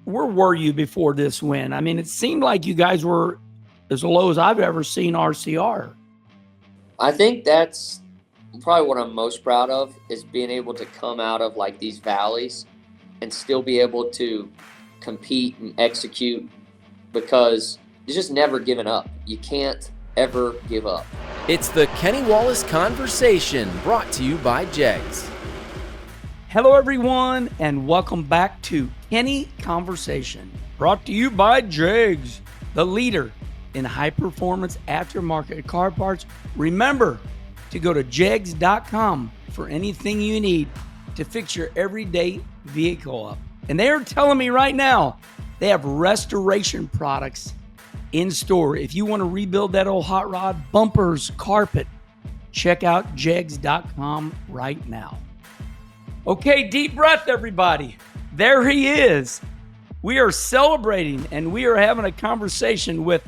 where were you before this win? I mean, it seemed like you guys were as low as I've ever seen RCR. I think that's probably what I'm most proud of is being able to come out of like these valleys and still be able to compete and execute because it's just never giving up. You can't ever give up. It's the Kenny Wallace Conversation, brought to you by JEGS. Hello, everyone, and welcome back to Kenny Conversation, brought to you by JEGS, the leader in high-performance aftermarket car parts. Remember to go to jegs.com for anything you need to fix your everyday vehicle up. And they are telling me right now they have restoration products in store. If you want to rebuild that old hot rod, bumpers, carpet, check out jegs.com right now. Okay, deep breath, everybody. There he is. We are celebrating and we are having a conversation with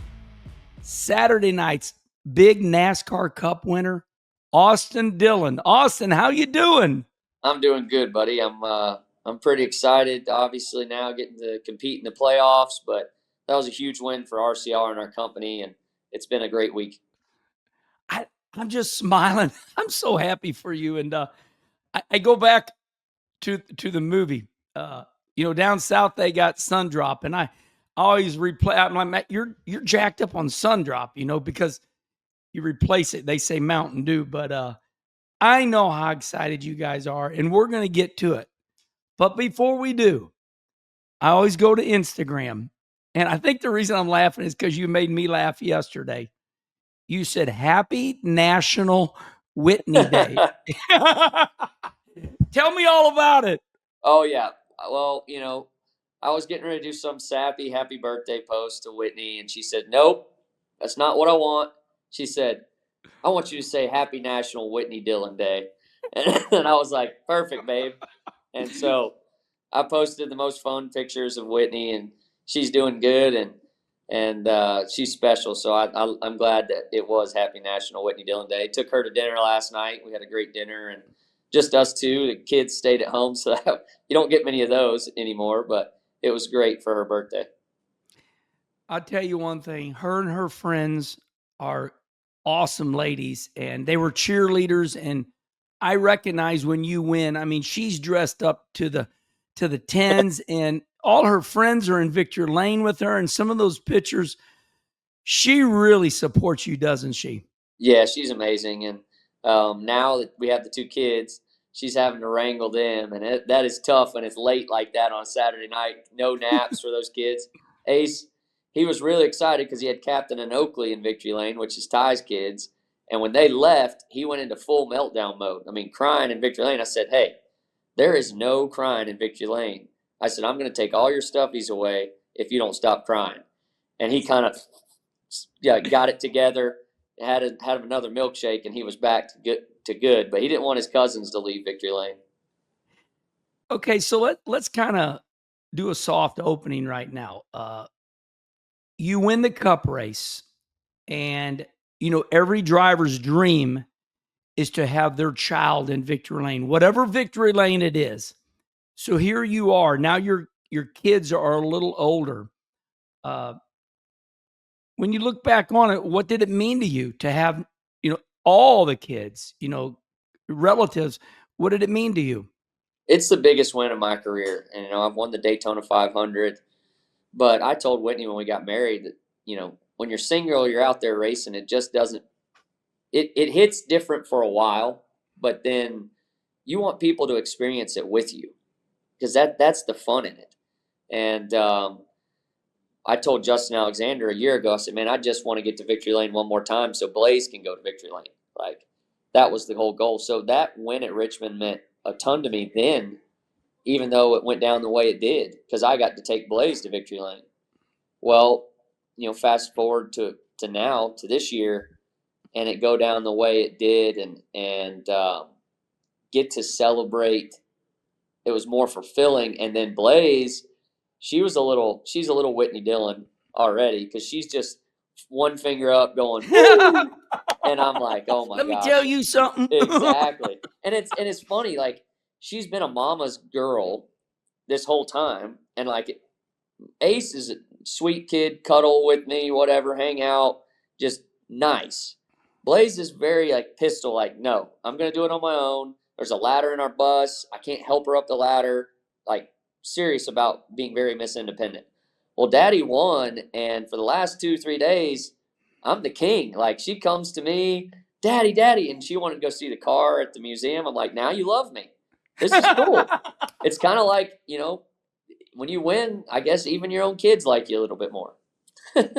Saturday night's big NASCAR Cup winner, Austin Dillon. Austin, how you doing? I'm doing good, buddy. I'm pretty excited. Obviously, now getting to compete in the playoffs, but that was a huge win for RCR and our company, and it's been a great week. I'm just smiling. I'm so happy for you. And I go back to the movie. Down south they got Sundrop, and I always replay. I'm like, Matt, you're jacked up on Sundrop, because you replace it. They say Mountain Dew, but I know how excited you guys are, and we're going to get to it. But before we do, I always go to Instagram, and I think the reason I'm laughing is because you made me laugh yesterday. You said Happy National Whitney Day. Tell me all about it. Oh, yeah. Well, I was getting ready to do some sappy happy birthday post to Whitney, and she said, nope, that's not what I want. She said, I want you to say Happy National Whitney Dillon Day. And I was like, perfect, babe. And so I posted the most fun pictures of Whitney, and she's doing good, and she's special. So I'm glad that it was Happy National Whitney Dillon Day. Took her to dinner last night. We had a great dinner, and just us two. The kids stayed at home, so you don't get many of those anymore, but it was great for her birthday. I'll tell you one thing. Her and her friends are awesome ladies, and they were cheerleaders, and I recognize when you win. I mean, she's dressed up to the tens, and all her friends are in Victory Lane with her, and some of those pictures, she really supports you, doesn't she? Yeah, she's amazing, and now that we have the two kids, she's having to wrangle them, and that is tough when it's late like that on a Saturday night. No naps for those kids. Ace, he was really excited because he had Captain and Oakley in Victory Lane, which is Ty's kids. And when they left, he went into full meltdown mode. I mean, crying in Victory Lane. I said, hey, there is no crying in Victory Lane. I said, I'm going to take all your stuffies away if you don't stop crying. And he kind of got it together, had another milkshake, and he was back to good. But he didn't want his cousins to leave Victory Lane. Okay, so let's kind of do a soft opening right now. You win the Cup race, and every driver's dream is to have their child in Victory Lane, whatever Victory Lane it is. So here you are. Now your kids are a little older. When you look back on it, what did it mean to you to have, all the kids, relatives? What did it mean to you? It's the biggest win of my career. And, I've won the Daytona 500. But I told Whitney when we got married that, when you're single, you're out there racing, it just doesn't – it hits different for a while, but then you want people to experience it with you because that's the fun in it. And I told Justin Alexander a year ago, I said, man, I just want to get to Victory Lane one more time so Blaze can go to Victory Lane. Like, that was the whole goal. So that win at Richmond meant a ton to me then, even though it went down the way it did, because I got to take Blaze to Victory Lane. Well, fast forward to now, to this year, and it go down the way it did and get to celebrate. It was more fulfilling. And then Blaze, she's a little Whitney Dillon already, because she's just one finger up going, and I'm like, oh my gosh. Let me tell you something. Exactly. And it's funny, like, she's been a mama's girl this whole time, and like Ace is a sweet kid, cuddle with me, whatever, hang out, just nice. Blaze is very like pistol, like, no, I'm going to do it on my own. There's a ladder in our bus. I can't help her up the ladder. Like, serious about being very Miss Independent. Well, Daddy won, and for the last 2-3 days, I'm the king. Like, she comes to me, Daddy, Daddy, and she wanted to go see the car at the museum. I'm like, now you love me. This is cool. It's kind of like, when you win, I guess even your own kids like you a little bit more.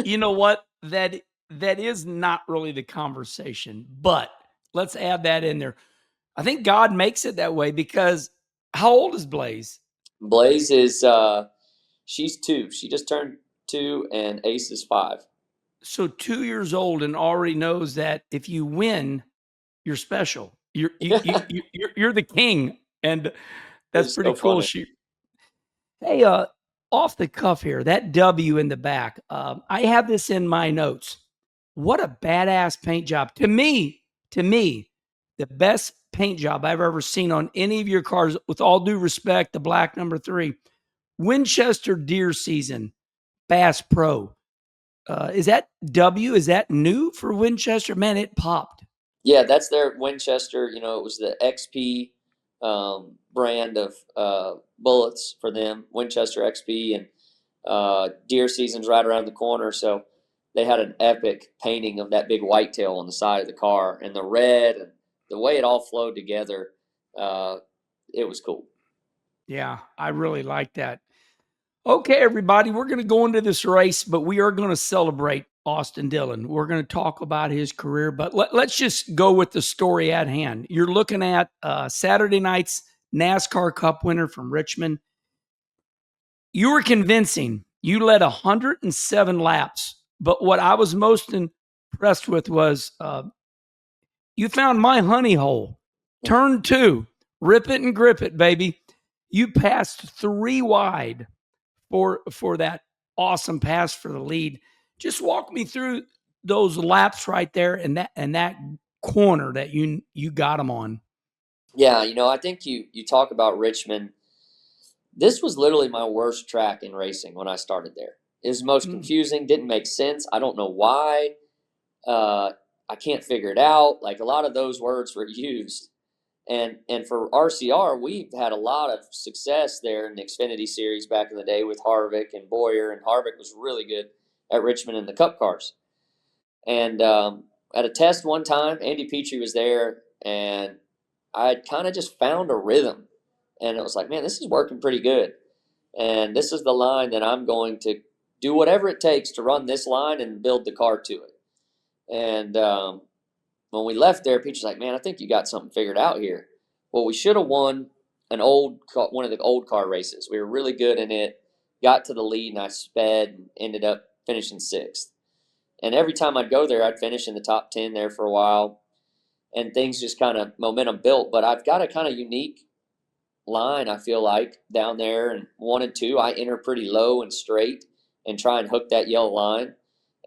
You know what? That is not really the conversation, but let's add that in there. I think God makes it that way because how old is Blaze? Blaze is she's 2. She just turned 2, and Ace is 5. So 2 years old and already knows that if you win, you're special. You're the king, and that's It's pretty so cool. funny. Hey, off the cuff here, that W in the back. I have this in my notes. What a badass paint job. To me, the best paint job I've ever seen on any of your cars, with all due respect, the black number 3, Winchester Deer Season, Bass Pro. Is that W? Is that new for Winchester? Man, it popped. Yeah, that's their Winchester. It was the XP brand of bullets for them, Winchester XP, and deer season's right around the corner. So they had an epic painting of that big whitetail on the side of the car, and the red and the way it all flowed together. It was cool. Yeah, I really like that. Okay, everybody, we're going to go into this race, but we are going to celebrate Austin Dillon. We're going to talk about his career, but let's just go with the story at hand. You're looking at Saturday night's NASCAR Cup winner from Richmond. You were convincing. You led 107 laps, but what I was most impressed with was you found my honey hole. Turn 2, rip it and grip it, baby. You passed 3 wide for that awesome pass for the lead. Just walk me through those laps right there and that corner that you got them on. Yeah, I think you talk about Richmond. This was literally my worst track in racing when I started there. It was the most confusing, didn't make sense. I don't know why. I can't figure it out. Like, a lot of those words were used. And for RCR, we've had a lot of success there in the Xfinity Series back in the day with Harvick and Boyer, and Harvick was really good at Richmond in the Cup cars. And at a test one time, Andy Petrie was there, and I kind of just found a rhythm. And it was like, man, this is working pretty good. And this is the line that I'm going to do whatever it takes to run this line and build the car to it. And when we left there, Peach was like, man, I think you got something figured out here. Well, we should have won one of the old car races. We were really good in it, got to the lead, and I sped and ended up finishing 6th. And every time I'd go there, I'd finish in the top 10 there for a while. And things just kind of momentum built. But I've got a kind of unique line, I feel like, down there. And 1 and 2, I enter pretty low and straight and try and hook that yellow line.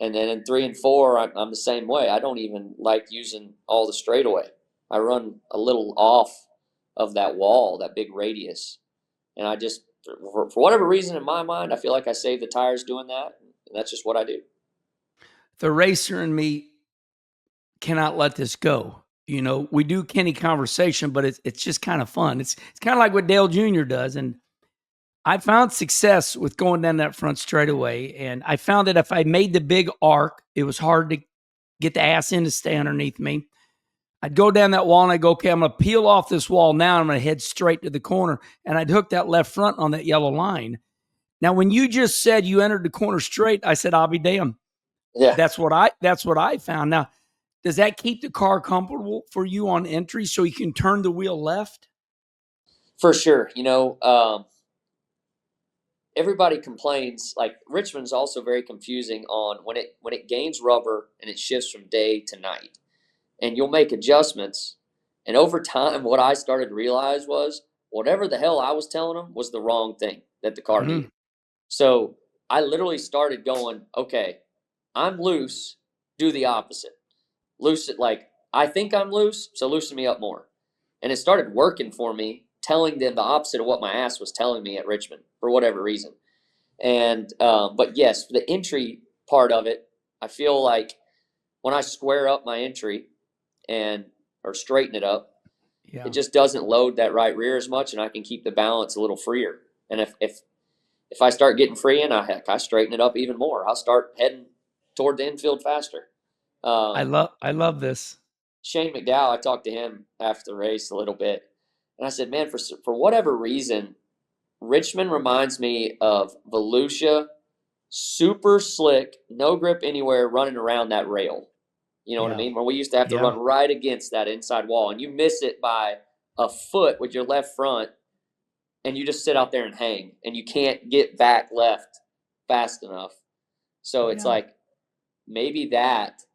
And then in 3 and 4, I'm the same way. I don't even like using all the straightaway. I run a little off of that wall, that big radius. And I just, for whatever reason in my mind, I feel like I save the tires doing that. And that's just what I do. The racer in me cannot let this go. We do Kenny conversation, but it's just kind of fun. It's kind of like what Dale Jr. does. And I found success with going down that front straightaway. And I found that if I made the big arc, it was hard to get the ass in to stay underneath me. I'd go down that wall and I'd go, okay, I'm going to peel off this wall now. I'm going to head straight to the corner. And I'd hook that left front on that yellow line. Now, when you just said you entered the corner straight, I said, I'll be damned. Yeah. That's what I found. Now, does that keep the car comfortable for you on entry so you can turn the wheel left? For sure. Everybody complains, like, Richmond's also very confusing on when it gains rubber and it shifts from day to night. And you'll make adjustments. And over time, what I started to realize was whatever the hell I was telling them was the wrong thing that the car needed. So I literally started going, okay, I'm loose, do the opposite. Loose it, like, I think I'm loose, so loosen me up more. And it started working for me, telling them the opposite of what my ass was telling me at Richmond for whatever reason. And but yes, for the entry part of it, I feel like when I square up my entry and or straighten it up, Yeah. it just doesn't load that right rear as much, and I can keep the balance a little freer. And if I start getting free in, I straighten it up even more. I'll start heading toward the infield faster. I love this. Shane McDowell, I talked to him after the race a little bit, and I said, man, for whatever reason, Richmond reminds me of Volusia, super slick, no grip anywhere, running around that rail. You know what I Yeah. mean? Where we used to have to Yeah. run right against that inside wall, and you miss it by a foot with your left front, and you just sit out there and hang, and you can't get back left fast enough. So it's Yeah. like maybe that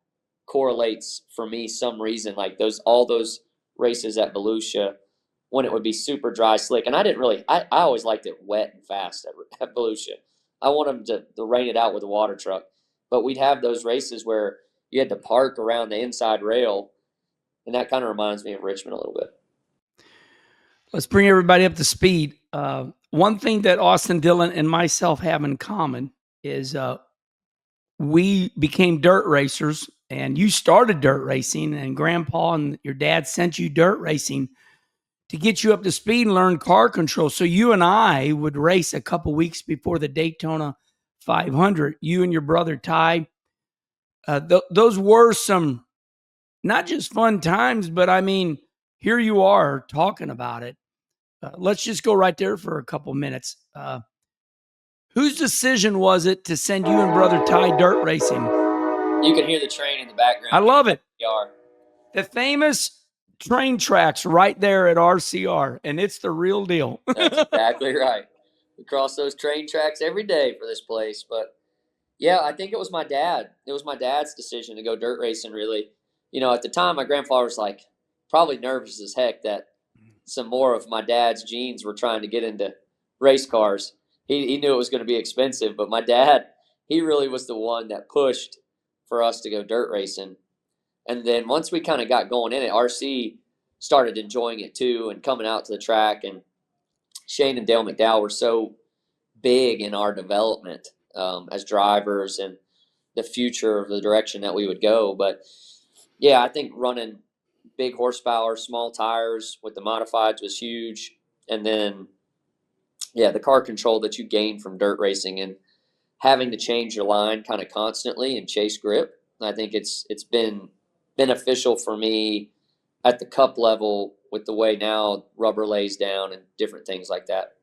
correlates for me some reason, like all those races at Volusia when it would be super dry, slick. And I always liked it wet and fast at Volusia. I want them to rain it out with a water truck. But we'd have those races where you had to park around the inside rail, and that kind of reminds me of Richmond a little bit. Let's bring everybody up to speed. One thing that Austin Dillon and myself have in common is we became dirt racers, and you started dirt racing, and Grandpa and your dad sent you dirt racing to get you up to speed and learn car control. So you and I would race a couple weeks before the Daytona 500. You and your brother Ty. Those were some not just fun times, but I mean, here you are talking about it. Let's just go right there for a couple minutes. Whose decision was it to send you and brother Ty dirt racing? You can hear the train in the background. I love it. RCR. The famous train tracks right there at RCR, and it's the real deal. That's exactly right. We cross those train tracks every day for this place. But yeah, I think it was my dad. It was my dad's decision to go dirt racing, really. You know, at the time, my grandfather was like probably nervous as heck that some more of my dad's genes were trying to get into race cars. He knew it was going to be expensive, but my dad, he really was the one that pushed for us to go dirt racing. And then once we kind of got going in it, RC started enjoying it too and coming out to the track. And Shane and Dale McDowell were so big in our development as drivers and the future of the direction that we would go. But yeah, I think running big horsepower, small tires with the modifieds was huge. And then, yeah, the car control that you gain from dirt racing and having to change your line kind of constantly and chase grip. I think it's been beneficial for me at the cup level with the way now rubber lays down and different things like that.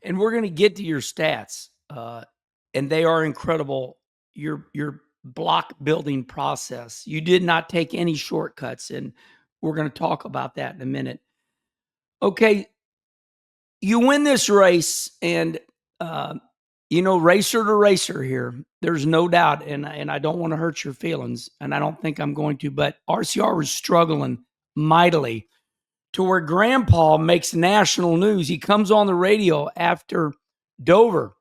And we're going to get to your stats, and they are incredible. Your block building process. You did not take any shortcuts, and we're going to talk about that in a minute. Okay, you win this race, and racer to racer here. There's no doubt, and I don't want to hurt your feelings, and I don't think I'm going to. But RCR was struggling mightily to where Grandpa makes national news. He comes on the radio after Dover,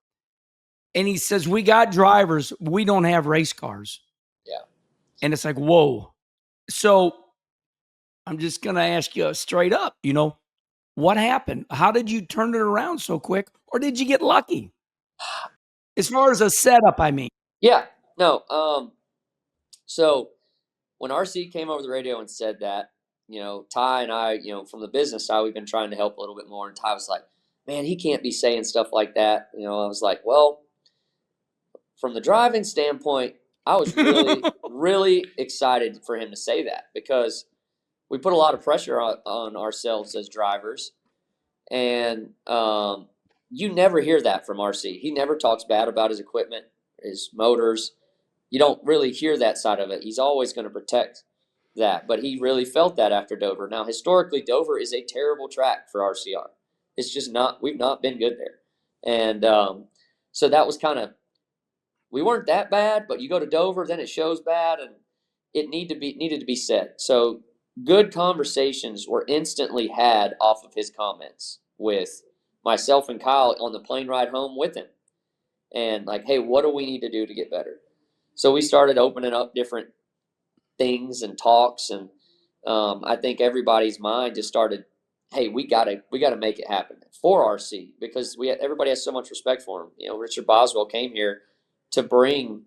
and he says, "We got drivers. We don't have race cars." Yeah. And it's like, whoa. So I'm just going to ask you straight up, what happened? How did you turn it around so quick? Or did you get lucky? As far as a setup, I mean. Yeah. No. So when RC came over the radio and said that, Ty and I, from the business side, we've been trying to help a little bit more. And Ty was like, man, he can't be saying stuff like that. I was like, well, from the driving standpoint, I was really, really excited for him to say that because we put a lot of pressure on ourselves as drivers. And you never hear that from RC. He never talks bad about his equipment, his motors. You don't really hear that side of it. He's always going to protect that. But he really felt that after Dover. Now, historically, Dover is a terrible track for RCR. It's just not, we've not been good there. And so that was kind of, we weren't that bad, but you go to Dover, then it shows bad, and it needed to be said. So good conversations were instantly had off of his comments with myself and Kyle on the plane ride home with him. And like, hey, what do we need to do to get better? So we started opening up different things and talks, and I think everybody's mind just started hey, we gotta make it happen for RC, because everybody has so much respect for him. Richard Boswell came here to bring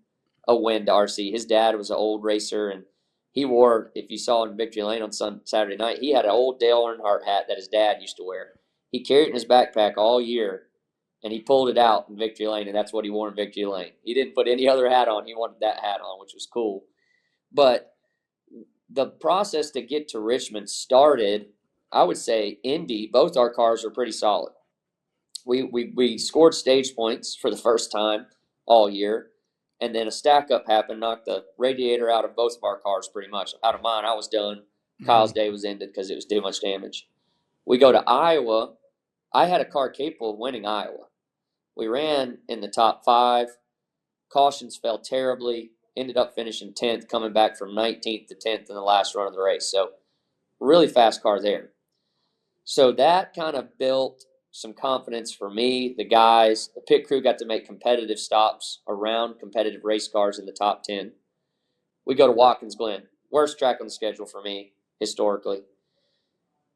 a win to RC. His dad was an old racer, and he wore, if you saw in Victory Lane on Saturday night, he had an old Dale Earnhardt hat that his dad used to wear. He carried it in his backpack all year, and he pulled it out in Victory Lane, and that's what he wore in Victory Lane. He didn't put any other hat on. He wanted that hat on, which was cool. But the process to get to Richmond started, I would say, Indy. Both our cars are pretty solid. We scored stage points for the first time all year, and then a stack up happened, knocked the radiator out of both of our cars pretty much. Out of mine, I was done. Kyle's day was ended because it was too much damage. We go to Iowa. I had a car capable of winning Iowa. We ran in the top 5. Cautions fell terribly. Ended up finishing 10th, coming back from 19th to 10th in the last run of the race. So really fast car there. So that kind of built some confidence for me, the guys. The pit crew got to make competitive stops around competitive race cars in the top 10. We go to Watkins Glen, worst track on the schedule for me historically.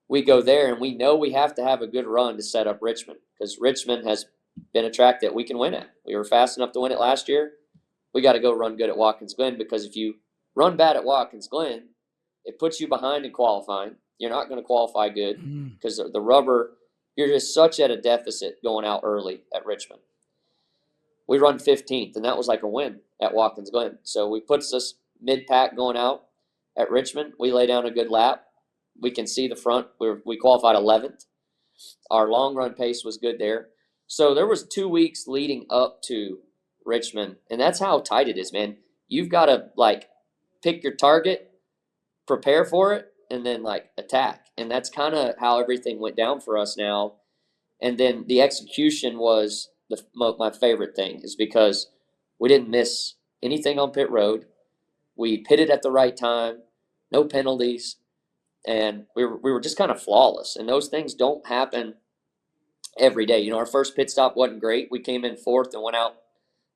We go there, and we know we have to have a good run to set up Richmond, because Richmond has been a track that we can win at. We were fast enough to win it last year. We got to go run good at Watkins Glen, because if you run bad at Watkins Glen, it puts you behind in qualifying. You're not going to qualify good because the rubber, you're just such at a deficit going out early at Richmond. We run 15th, and that was like a win at Watkins Glen. So we put us mid-pack going out at Richmond. We lay down a good lap. We can see the front. We qualified 11th. Our long run pace was good there. So there was 2 weeks leading up to Richmond, and that's how tight it is, man. You've got to pick your target, prepare for it, and then attack. And that's kind of how everything went down for us now. And then the execution was my favorite thing, is because we didn't miss anything on pit road. We pitted at the right time, no penalties, and we were just kind of flawless. And those things don't happen every day. Our first pit stop wasn't great. We came in 4th and went out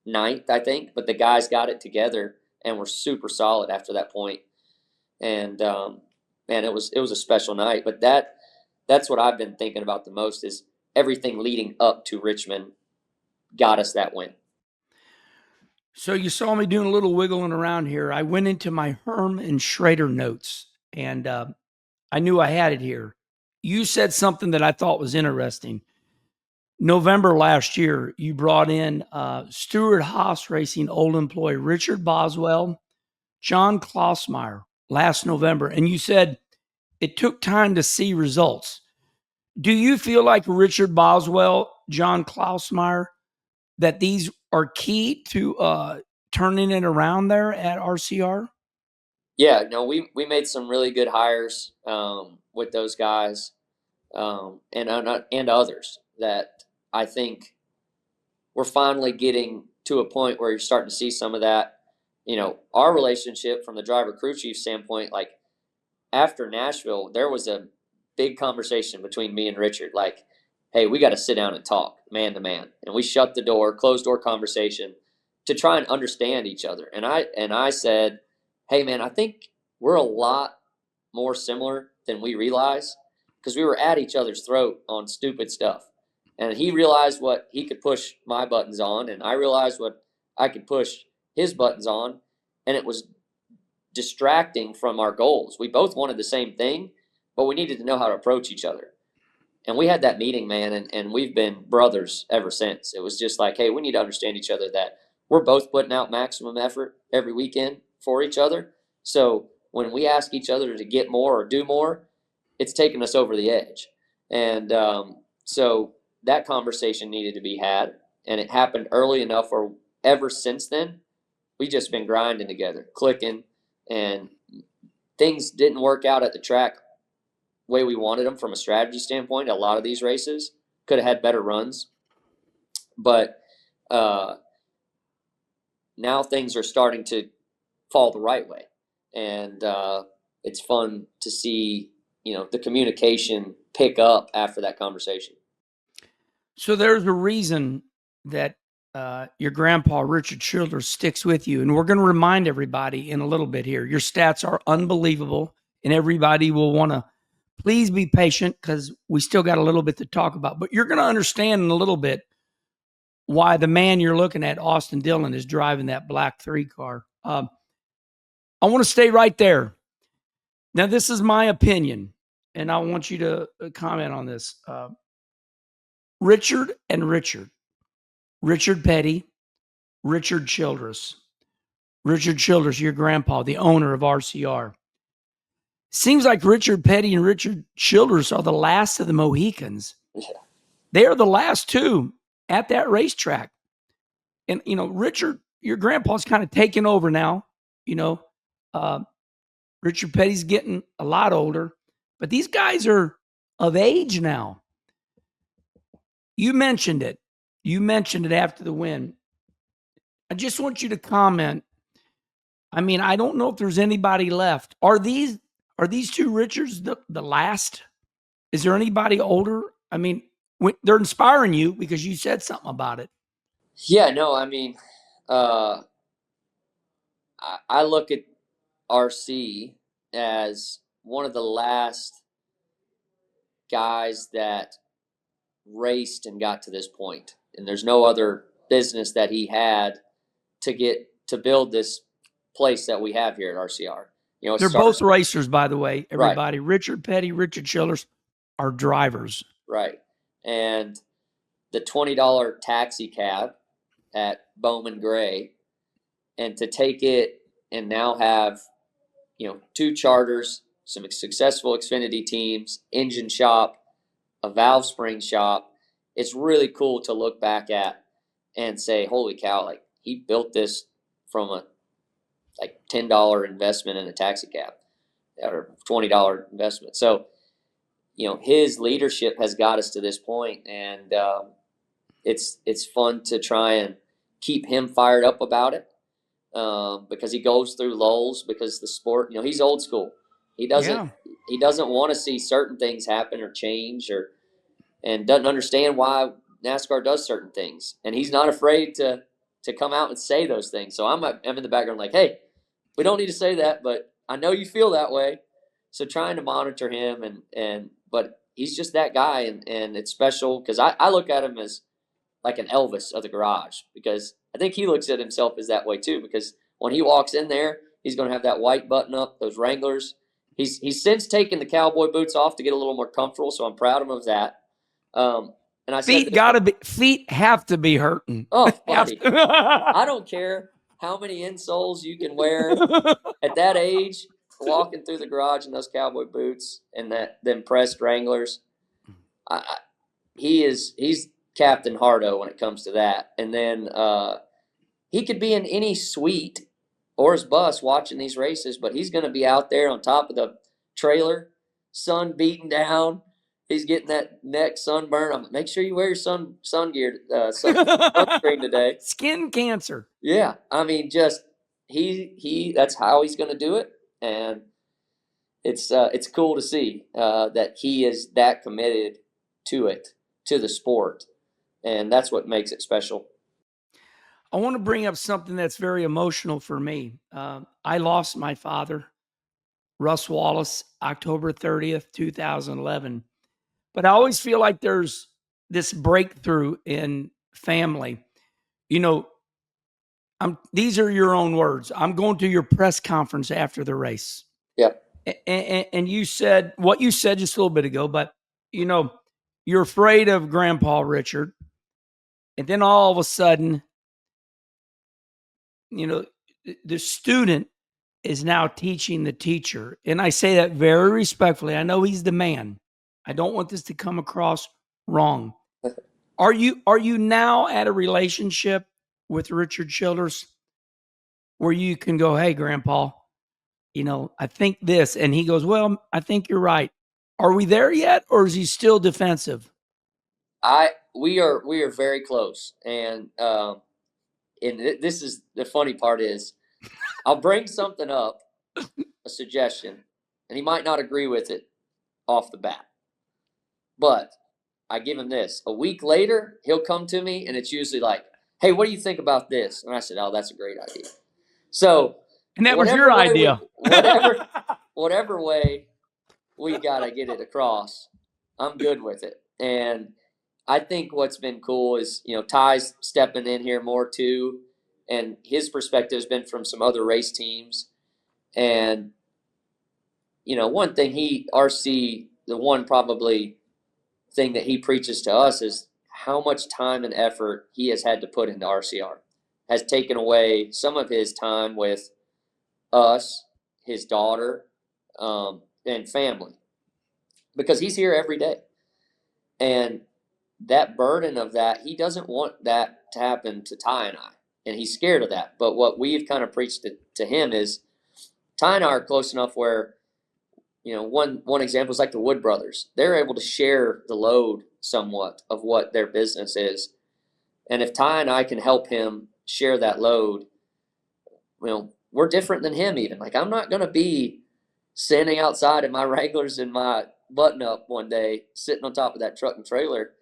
9th, I think, but the guys got it together and were super solid after that point. And man, it was a special night. But that's what I've been thinking about the most, is everything leading up to Richmond got us that win. So you saw me doing a little wiggling around here. I went into my Herm Schrader notes, and I knew I had it here. You said something that I thought was interesting. November last year, you brought in Stewart Haas Racing old employee Richard Boswell, John Klausmeyer last November, and you said it took time to see results. Do you feel like Richard Boswell, John Klausmeyer, that these are key to turning it around there at RCR? Yeah, no, we made some really good hires with those guys and others that I think we're finally getting to a point where you're starting to see some of that. Our relationship from the driver crew chief standpoint, after Nashville, there was a big conversation between me and Richard, hey, we got to sit down and talk man to man. And we shut the door, closed door conversation to try and understand each other. And I said, hey man, I think we're a lot more similar than we realize, because we were at each other's throat on stupid stuff. And he realized what he could push my buttons on, and I realized what I could push his buttons on, and it was distracting from our goals. We both wanted the same thing, but we needed to know how to approach each other. And we had that meeting, man, and we've been brothers ever since. It was just hey, we need to understand each other, that we're both putting out maximum effort every weekend for each other. So when we ask each other to get more or do more, it's taking us over the edge. And so that conversation needed to be had, and it happened early enough where ever since then, we've just been grinding together, clicking, and things didn't work out at the track the way we wanted them from a strategy standpoint. A lot of these races could have had better runs, but now things are starting to fall the right way, and it's fun to see the communication pick up after that conversation. So there's a reason that your grandpa, Richard Childress, sticks with you. And we're going to remind everybody in a little bit here. Your stats are unbelievable, and everybody will want to please be patient because we still got a little bit to talk about. But you're going to understand in a little bit why the man you're looking at, Austin Dillon, is driving that black 3 car. I want to stay right there. Now, this is my opinion, and I want you to comment on this. Richard and Richard Petty, Richard Childress. Richard Childress, your grandpa, the owner of RCR. Seems like Richard Petty and Richard Childress are the last of the Mohicans. Yeah. They are the last two at that racetrack. And, Richard, your grandpa's kind of taking over now. Richard Petty's getting a lot older, but these guys are of age now. You mentioned it. You mentioned it after the win. I just want you to comment. I mean, I don't know if there's anybody left. Are these two Richards the last? Is there anybody older? I mean, they're inspiring you because you said something about it. Yeah, no, I mean, I look at RC as one of the last guys that raced and got to this point. And there's no other business that he had to build this place that we have here at RCR. They're both racers, by the way, everybody. Right. Richard Petty, Richard Childress are drivers. Right. And the $20 taxi cab at Bowman Gray, and to take it and now have, 2 charters, some successful Xfinity teams, engine shop, a valve spring shop. It's really cool to look back at and say, holy cow, like he built this from a $10 investment in a taxi cab or $20 investment. So, his leadership has got us to this point, and it's fun to try and keep him fired up about it because he goes through lulls because the sport, he's old school. He doesn't want to see certain things happen or change and doesn't understand why NASCAR does certain things, and he's not afraid to come out and say those things. So I'm in the background like, hey, we don't need to say that, but I know you feel that way. So trying to monitor him but he's just that guy, and it's special because I look at him as like an Elvis of the garage because I think he looks at himself as that way too, because when he walks in there, he's going to have that white button up, those Wranglers. He's since taken the cowboy boots off to get a little more comfortable, so I'm proud of him of that. And I feet have to be hurting. Oh, buddy, I don't care how many insoles you can wear at that age, walking through the garage in those cowboy boots and them pressed Wranglers. He's Captain Hardo when it comes to that. And then he could be in any suite or his bus watching these races, but he's going to be out there on top of the trailer, sun beating down. He's getting that neck sunburn. Make sure you wear your sun gear, sunscreen today. Skin cancer. Yeah, I mean, just he. That's how he's going to do it, and it's cool to see that he is that committed to the sport, and that's what makes it special. I want to bring up something that's very emotional for me. I lost my father, Russ Wallace, October 30th, 2011. But I always feel like there's this breakthrough in family. These are your own words. I'm going to your press conference after the race. Yeah. And you said what you said just a little bit ago, but you're afraid of Grandpa Richard. And then all of a sudden, the student is now teaching the teacher. And I say that very respectfully. I know he's the man. I don't want this to come across wrong. Are you now at a relationship with Richard Childress where you can go, hey, Grandpa, I think this. And he goes, well, I think you're right. Are we there yet, or is he still defensive? We are very close. And this is the funny part is I'll bring something up, a suggestion, and he might not agree with it off the bat. But I give him this. A week later, he'll come to me, and it's usually like, hey, what do you think about this? And I said, oh, that's a great idea. So, and that was your idea. Whatever way we got to get it across. I'm good with it. And I think what's been cool is, Ty's stepping in here more too. And his perspective has been from some other race teams. And, one thing the one probably thing that he preaches to us is how much time and effort he has had to put into RCR. Has taken away some of his time with us, his daughter, and family, because he's here every day. And that burden of that, he doesn't want that to happen to Ty and I, and he's scared of that. But what we've kind of preached to him is Ty and I are close enough where, one example is like the Wood brothers. They're able to share the load somewhat of what their business is. And if Ty and I can help him share that load, we're different than him even. Like, I'm not going to be standing outside in my Wranglers and my button up one day, sitting on top of that truck and trailer,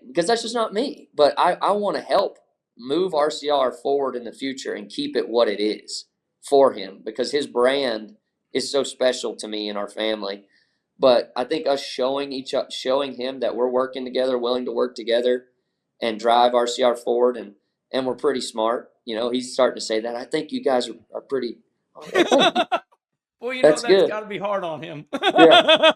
because that's just not me. But I want to help move RCR forward in the future and keep it what it is for him, because his brand is so special to me and our family. But I think us showing him that we're working together, willing to work together and drive RCR forward, and we're pretty smart. He's starting to say that. I think you guys are pretty. Well, that's good. got to be hard on him. Yeah.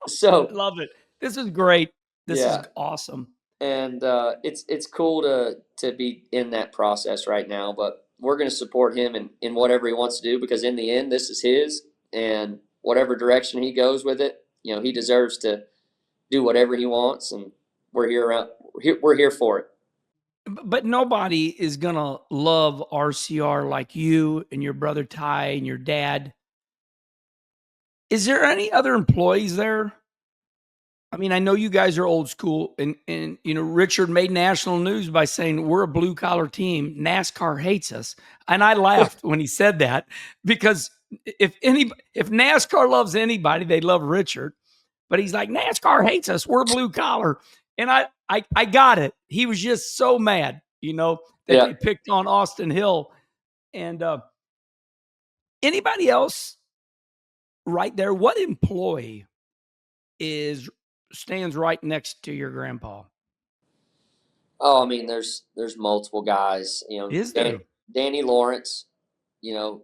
So love it. This is great. This is awesome. And it's cool to be in that process right now. But we're going to support him in whatever he wants to do, because in the end, this is his, and whatever direction he goes with it, he deserves to do whatever he wants, and we're here for it. But nobody is going to love RCR like you and your brother Ty and your dad. Is there any other employees there? I mean, I know you guys are old school, and Richard made national news by saying we're a blue collar team. NASCAR hates us, and I laughed when he said that, because if NASCAR loves anybody, they love Richard. But he's like, NASCAR hates us. We're blue collar, and I got it. He was just so mad, that they picked on Austin Hill, and anybody else right there. What employee stands right next to your grandpa? Oh, I mean, there's multiple guys. Is there? Danny Lawrence?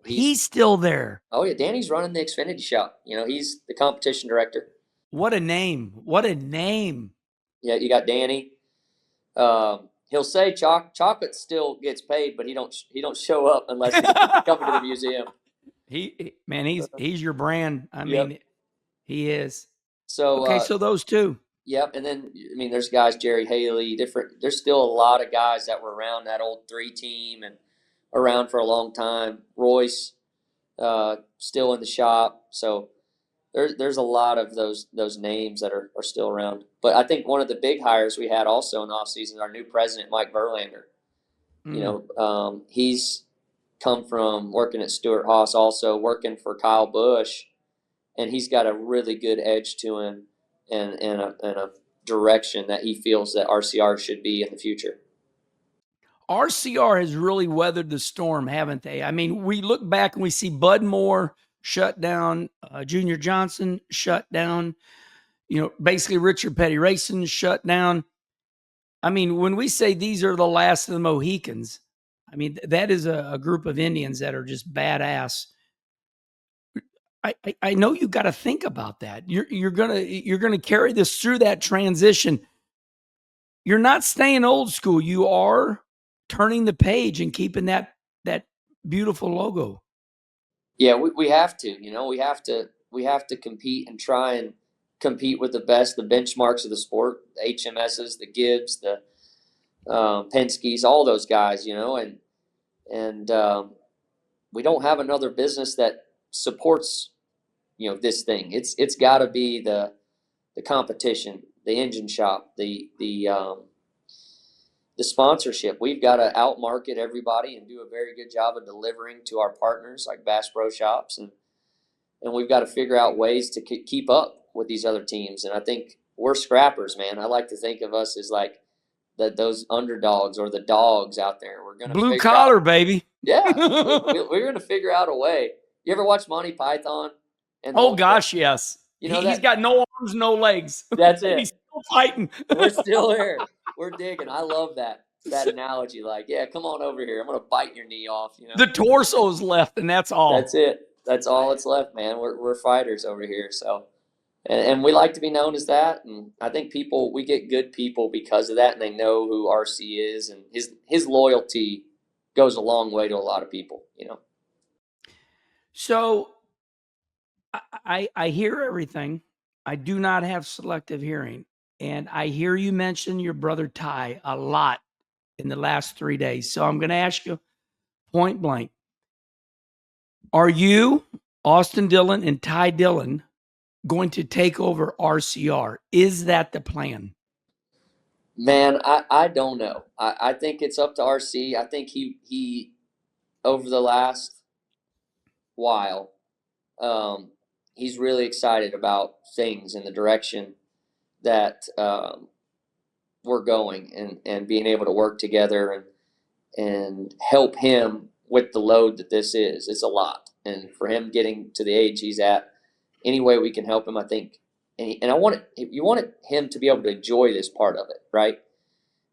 He's still there. Oh yeah, Danny's running the Xfinity shop. He's the competition director. What a name! What a name! Yeah, you got Danny. He'll say Chocolate still gets paid, but he don't show up unless he's coming to the museum. He's your brand. I mean, he is. So okay, so those two. Yep, and then there's guys, Jerry Haley, there's still a lot of guys that were around that old 3 team and around for a long time. Royce, still in the shop. So there's a lot of those names that are still around. But I think one of the big hires we had also in the offseason, our new president, Mike Verlander. He's come from working at Stewart Haas, also working for Kyle Busch, and he's got a really good edge to him and a direction that he feels that RCR should be in the future. RCR has really weathered the storm, haven't they? I mean, we look back and we see Bud Moore shut down, Junior Johnson shut down, basically Richard Petty Racing shut down. I mean, when we say these are the last of the Mohicans, I mean, that is a group of Indians that are just badass. I know you got to think about that. You're gonna carry this through that transition. You're not staying old school. You are turning the page and keeping that beautiful logo. Yeah, we have to. We have to compete and try and compete with the best, the benchmarks of the sport, the HMSs, the Gibbs, the Penske's, all those guys. And we don't have another business that supports this thing. It's got to be the competition, the engine shop, the sponsorship. We've got to outmarket everybody and do a very good job of delivering to our partners like Bass Pro Shops, and we've got to figure out ways to keep up with these other teams. And I think we're scrappers, man. I like to think of us as like those underdogs or the dogs out there. We're gonna blue collar, baby. Yeah, we're gonna figure out a way. You ever watch Monty Python? Oh gosh, yes. You know He's that got no arms, no legs. that's And he's it. still fighting. We're still there. We're digging. I love that analogy. Like, yeah, come on over here. I'm gonna bite your knee off. You know. The torso's left, and that's all. That's it. That's all that's left, man. We're fighters over here. So, and we like to be known as that. And I think we get good people because of that, and they know who RC is, and his loyalty goes a long way to a lot of people. You know. So I hear everything. I do not have selective hearing. And I hear you mention your brother Ty a lot in the last 3 days. So I'm going to ask you point blank. Are you, Austin Dillon, and Ty Dillon going to take over RCR? Is that the plan? Man, I don't know. I think it's up to RC. I think he over the last while, he's really excited about things in the direction that we're going, and being able to work together and help him with the load that this is. It's a lot, and for him getting to the age he's at, any way we can help him, I think. And you want him to be able to enjoy this part of it, right?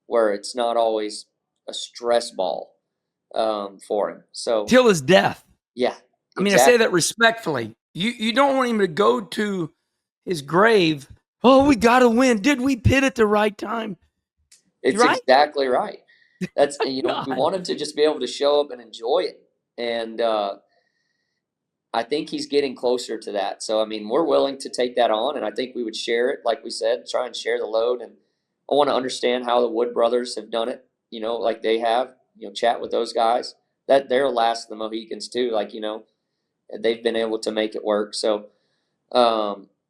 Where it's not always a stress ball for him. So Till his death. yeah, I mean, I say that respectfully. You don't want him to go to his grave. Oh, we got to win. Did we pit at the right time? It's right? Exactly right. That's we God. want him to just be able to show up and enjoy it. And I think he's getting closer to that. So I mean, we're willing to take that on, and I think we would share it, like we said, try and share the load. And I want to understand how the Wood brothers have done it. Like they have. Chat with those guys. That they're last of the Mohicans too. Like they've been able to make it work. So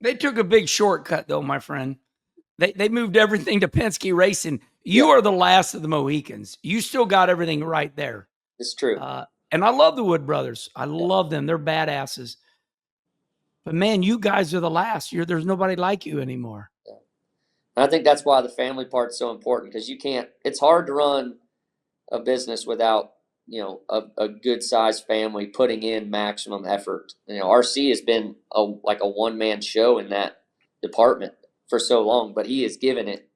they took a big shortcut, though, my friend. They moved everything to Penske Racing. You are the last of the Mohicans. You still got everything right there. It's true. And I love the Wood brothers. I love them. They're badasses. But man, you guys are the last. There's nobody like you anymore. Yeah. And I think that's why the family part's so important, because it's hard to run a business without a good sized family putting in maximum effort. RC has been like a one man show in that department for so long, but he has given it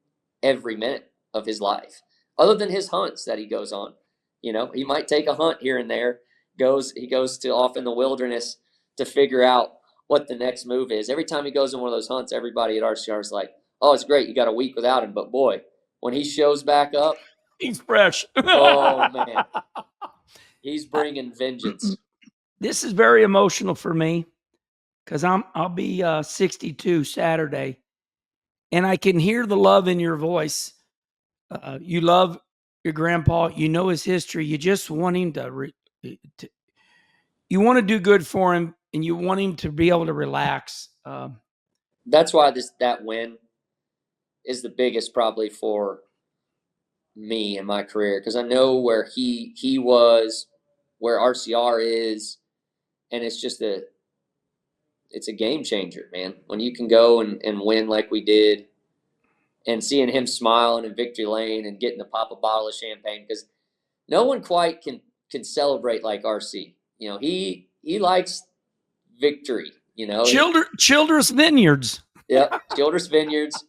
every minute of his life, other than his hunts that he goes on. He might take a hunt here and there. He goes to off in the wilderness to figure out what the next move is. Every time he goes on one of those hunts, everybody at RCR is like, "Oh, it's great. You got a week without him." But boy, when he shows back up, he's fresh. Oh man, he's bringing vengeance. This is very emotional for me because I'll be 62 Saturday, and I can hear the love in your voice. You love your grandpa. You know his history. You just want him you want to do good for him, and you want him to be able to relax. That's why that win is the biggest probably for me in my career, because I know where he was, where RCR is, and it's just it's a game changer, man. When you can go and win like we did, and seeing him smiling in victory lane and getting to pop a bottle of champagne, because no one quite can celebrate like RC. He likes victory. Childress Vineyards. Yep, Childress Vineyards.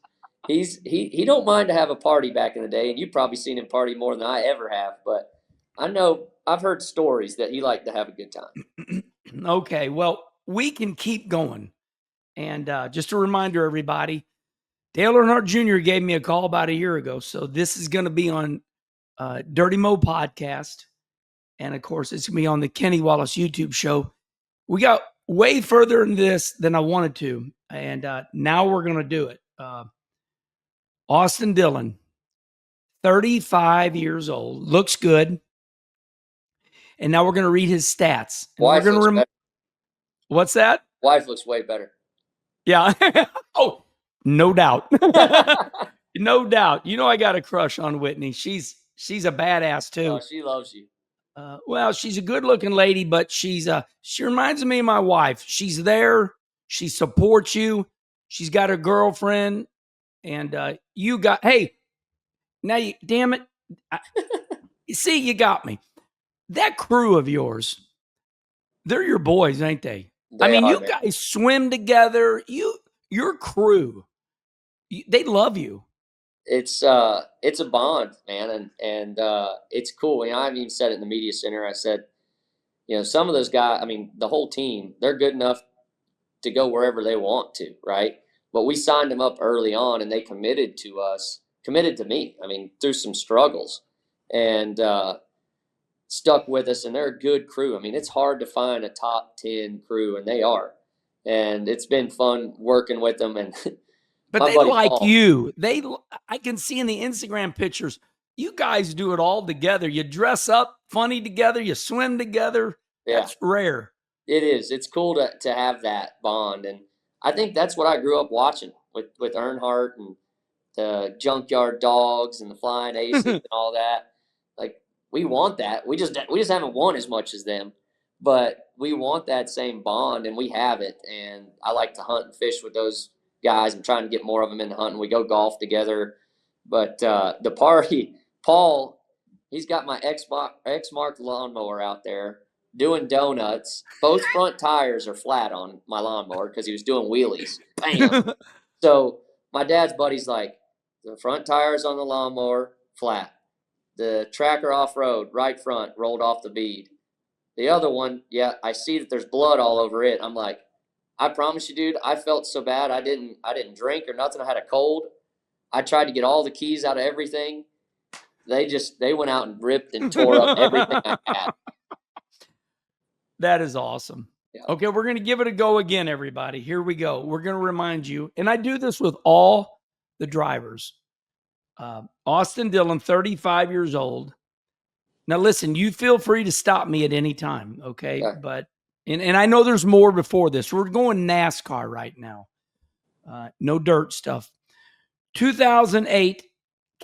He don't mind to have a party back in the day, and you've probably seen him party more than I ever have. But I know I've heard stories that he liked to have a good time. Okay, well, we can keep going. And just a reminder, everybody, Dale Earnhardt Jr. gave me a call about a year ago. So this is going to be on Dirty Mo podcast. And, of course, it's going to be on the Kenny Wallace YouTube show. We got way further in this than I wanted to. And now we're going to do it. Austin Dillon, 35 years old, looks good. And now we're going to read his stats. Wife we're looks better. What's that? Wife looks way better. Yeah. Oh, no doubt. No doubt. I got a crush on Whitney. She's a badass too. Oh, she loves you. Well, she's a good-looking lady, but she reminds me of my wife. She's there. She supports you. She's got a girlfriend, and hey, now damn it. You see, you got me. That crew of yours, they're your boys, ain't they? You guys swim together. your crew, they love you. It's a bond, man, and it's cool. I haven't even said it in the media center. I said, some of those guys. I mean, the whole team, they're good enough to go wherever they want to, right? But we signed them up early on, and they committed to us, committed to me. I mean, through some struggles, and stuck with us. And they're a good crew. I mean, it's hard to find a top 10 crew, and they are. And it's been fun working with them. And But my they buddy like Paul, you. I can see in the Instagram pictures, you guys do it all together. You dress up funny together. You swim together. yeah, That's rare. it is. It's cool to have that bond, and I think that's what I grew up watching with Earnhardt and the Junkyard Dogs and the Flying Aces and all that. Like, we want that. We just haven't won as much as them, but we want that same bond, and we have it. And I like to hunt and fish with those guys. I'm trying to get more of them into hunting. We go golf together, but the party, Paul, he's got my X marked lawnmower out there doing donuts. Both front tires are flat on my lawnmower because he was doing wheelies. Bam. So my dad's buddy's like, the front tires on the lawnmower flat. The tracker off road, right front, rolled off the bead. The other one, yeah, I see that there's blood all over it. I'm like, I promise you, dude, I felt so bad. I didn't drink or nothing. I had a cold. I tried to get all the keys out of everything. They went out and ripped and tore up everything I had. That is awesome. Yeah. Okay, we're going to give it a go again, everybody. Here we go. We're going to remind you, and I do this with all the drivers. Austin Dillon, 35 years old. Now, listen, you feel free to stop me at any time, okay? Okay. But and I know there's more before this. We're going NASCAR right now. No dirt stuff. 2008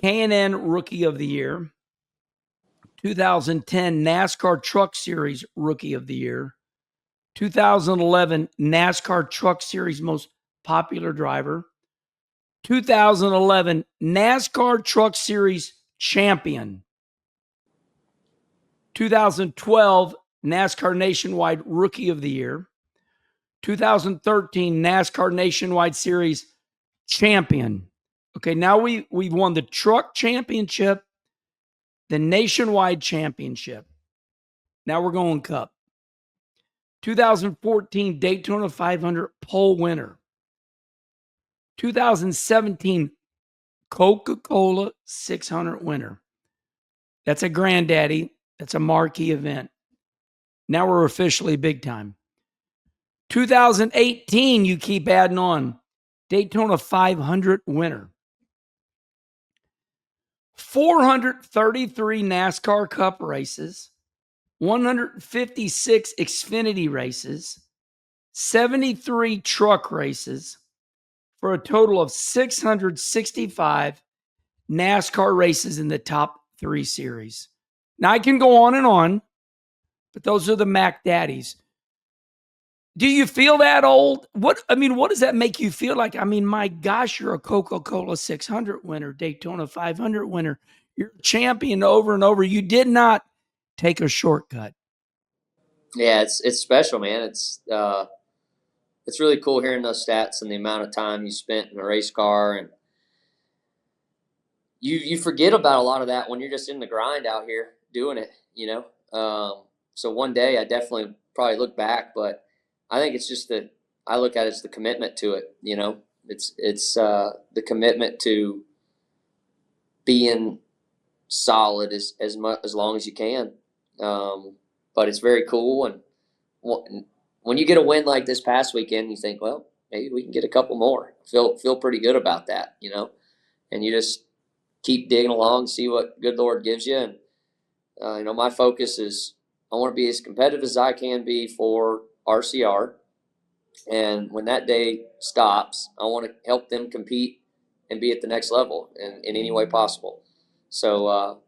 K&N Rookie of the Year. 2010 NASCAR Truck Series Rookie of the Year. 2011 NASCAR Truck Series Most Popular Driver. 2011 NASCAR Truck Series Champion. 2012 NASCAR Nationwide Rookie of the Year. 2013 NASCAR Nationwide Series Champion. Okay, now we've won the Truck Championship, the Nationwide Championship. Now we're going Cup. 2014 Daytona 500 pole winner. 2017 Coca-Cola 600 winner. That's a granddaddy. That's a marquee event. Now we're officially big time. 2018, you keep adding on. Daytona 500 winner. 433 NASCAR Cup races. 156 Xfinity races. 73 truck races. For a total of 665 NASCAR races in the top 3 series. Now, I can go on, but those are the Mac Daddies. Do you feel that old? What does that make you feel like? I mean, my gosh, you're a Coca-Cola 600 winner, Daytona 500 winner. You're a champion over and over. You did not take a shortcut. Yeah, it's special, man. It's really cool hearing those stats and the amount of time you spent in a race car, and you forget about a lot of that when you're just in the grind out here doing it, So one day I definitely probably look back, but I think it's just that I look at it as the commitment to it, It's the commitment to being solid as long as you can. But it's very cool, and when you get a win like this past weekend, you think, well, maybe we can get a couple more. Feel pretty good about that, And you just keep digging along, see what good Lord gives you. And my focus is I want to be as competitive as I can be for RCR. And when that day stops, I want to help them compete and be at the next level in any way possible. So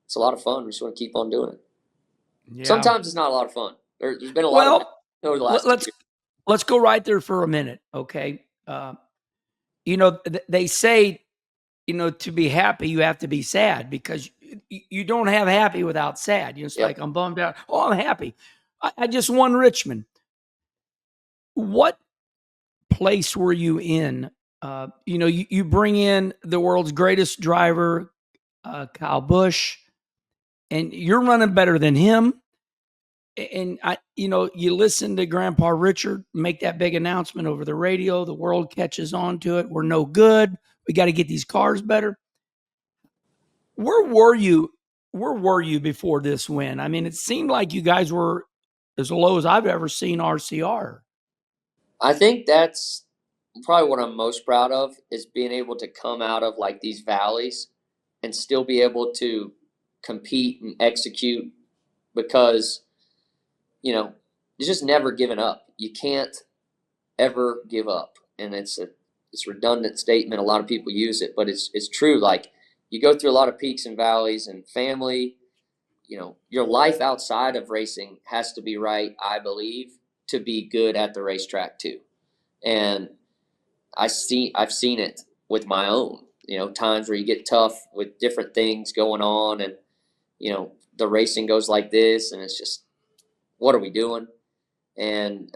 it's a lot of fun. We just want to keep on doing it. Yeah. Sometimes it's not a lot of fun. There's been a lot of over the last let's go right there for a minute, okay? They say, to be happy, you have to be sad, because you don't have happy without sad. It's like, I'm bummed out. Oh, I'm happy. I just won Richmond. What place were you in? You bring in the world's greatest driver, Kyle Busch, and you're running better than him. And you listen to Grandpa Richard make that big announcement over the radio. The world catches on to it. We're no good. We got to get these cars better. Where were you? Where were you before this win? I mean, it seemed like you guys were as low as I've ever seen RCR. I think that's probably what I'm most proud of, is being able to come out of like these valleys and still be able to compete and execute, because you're just never giving up. You can't ever give up. And it's a redundant statement. A lot of people use it, but it's true. Like, you go through a lot of peaks and valleys, and family, your life outside of racing has to be right, I believe, to be good at the racetrack too. And I've seen it with my own, times where you get tough with different things going on, and, the racing goes like this, and it's just, what are we doing? And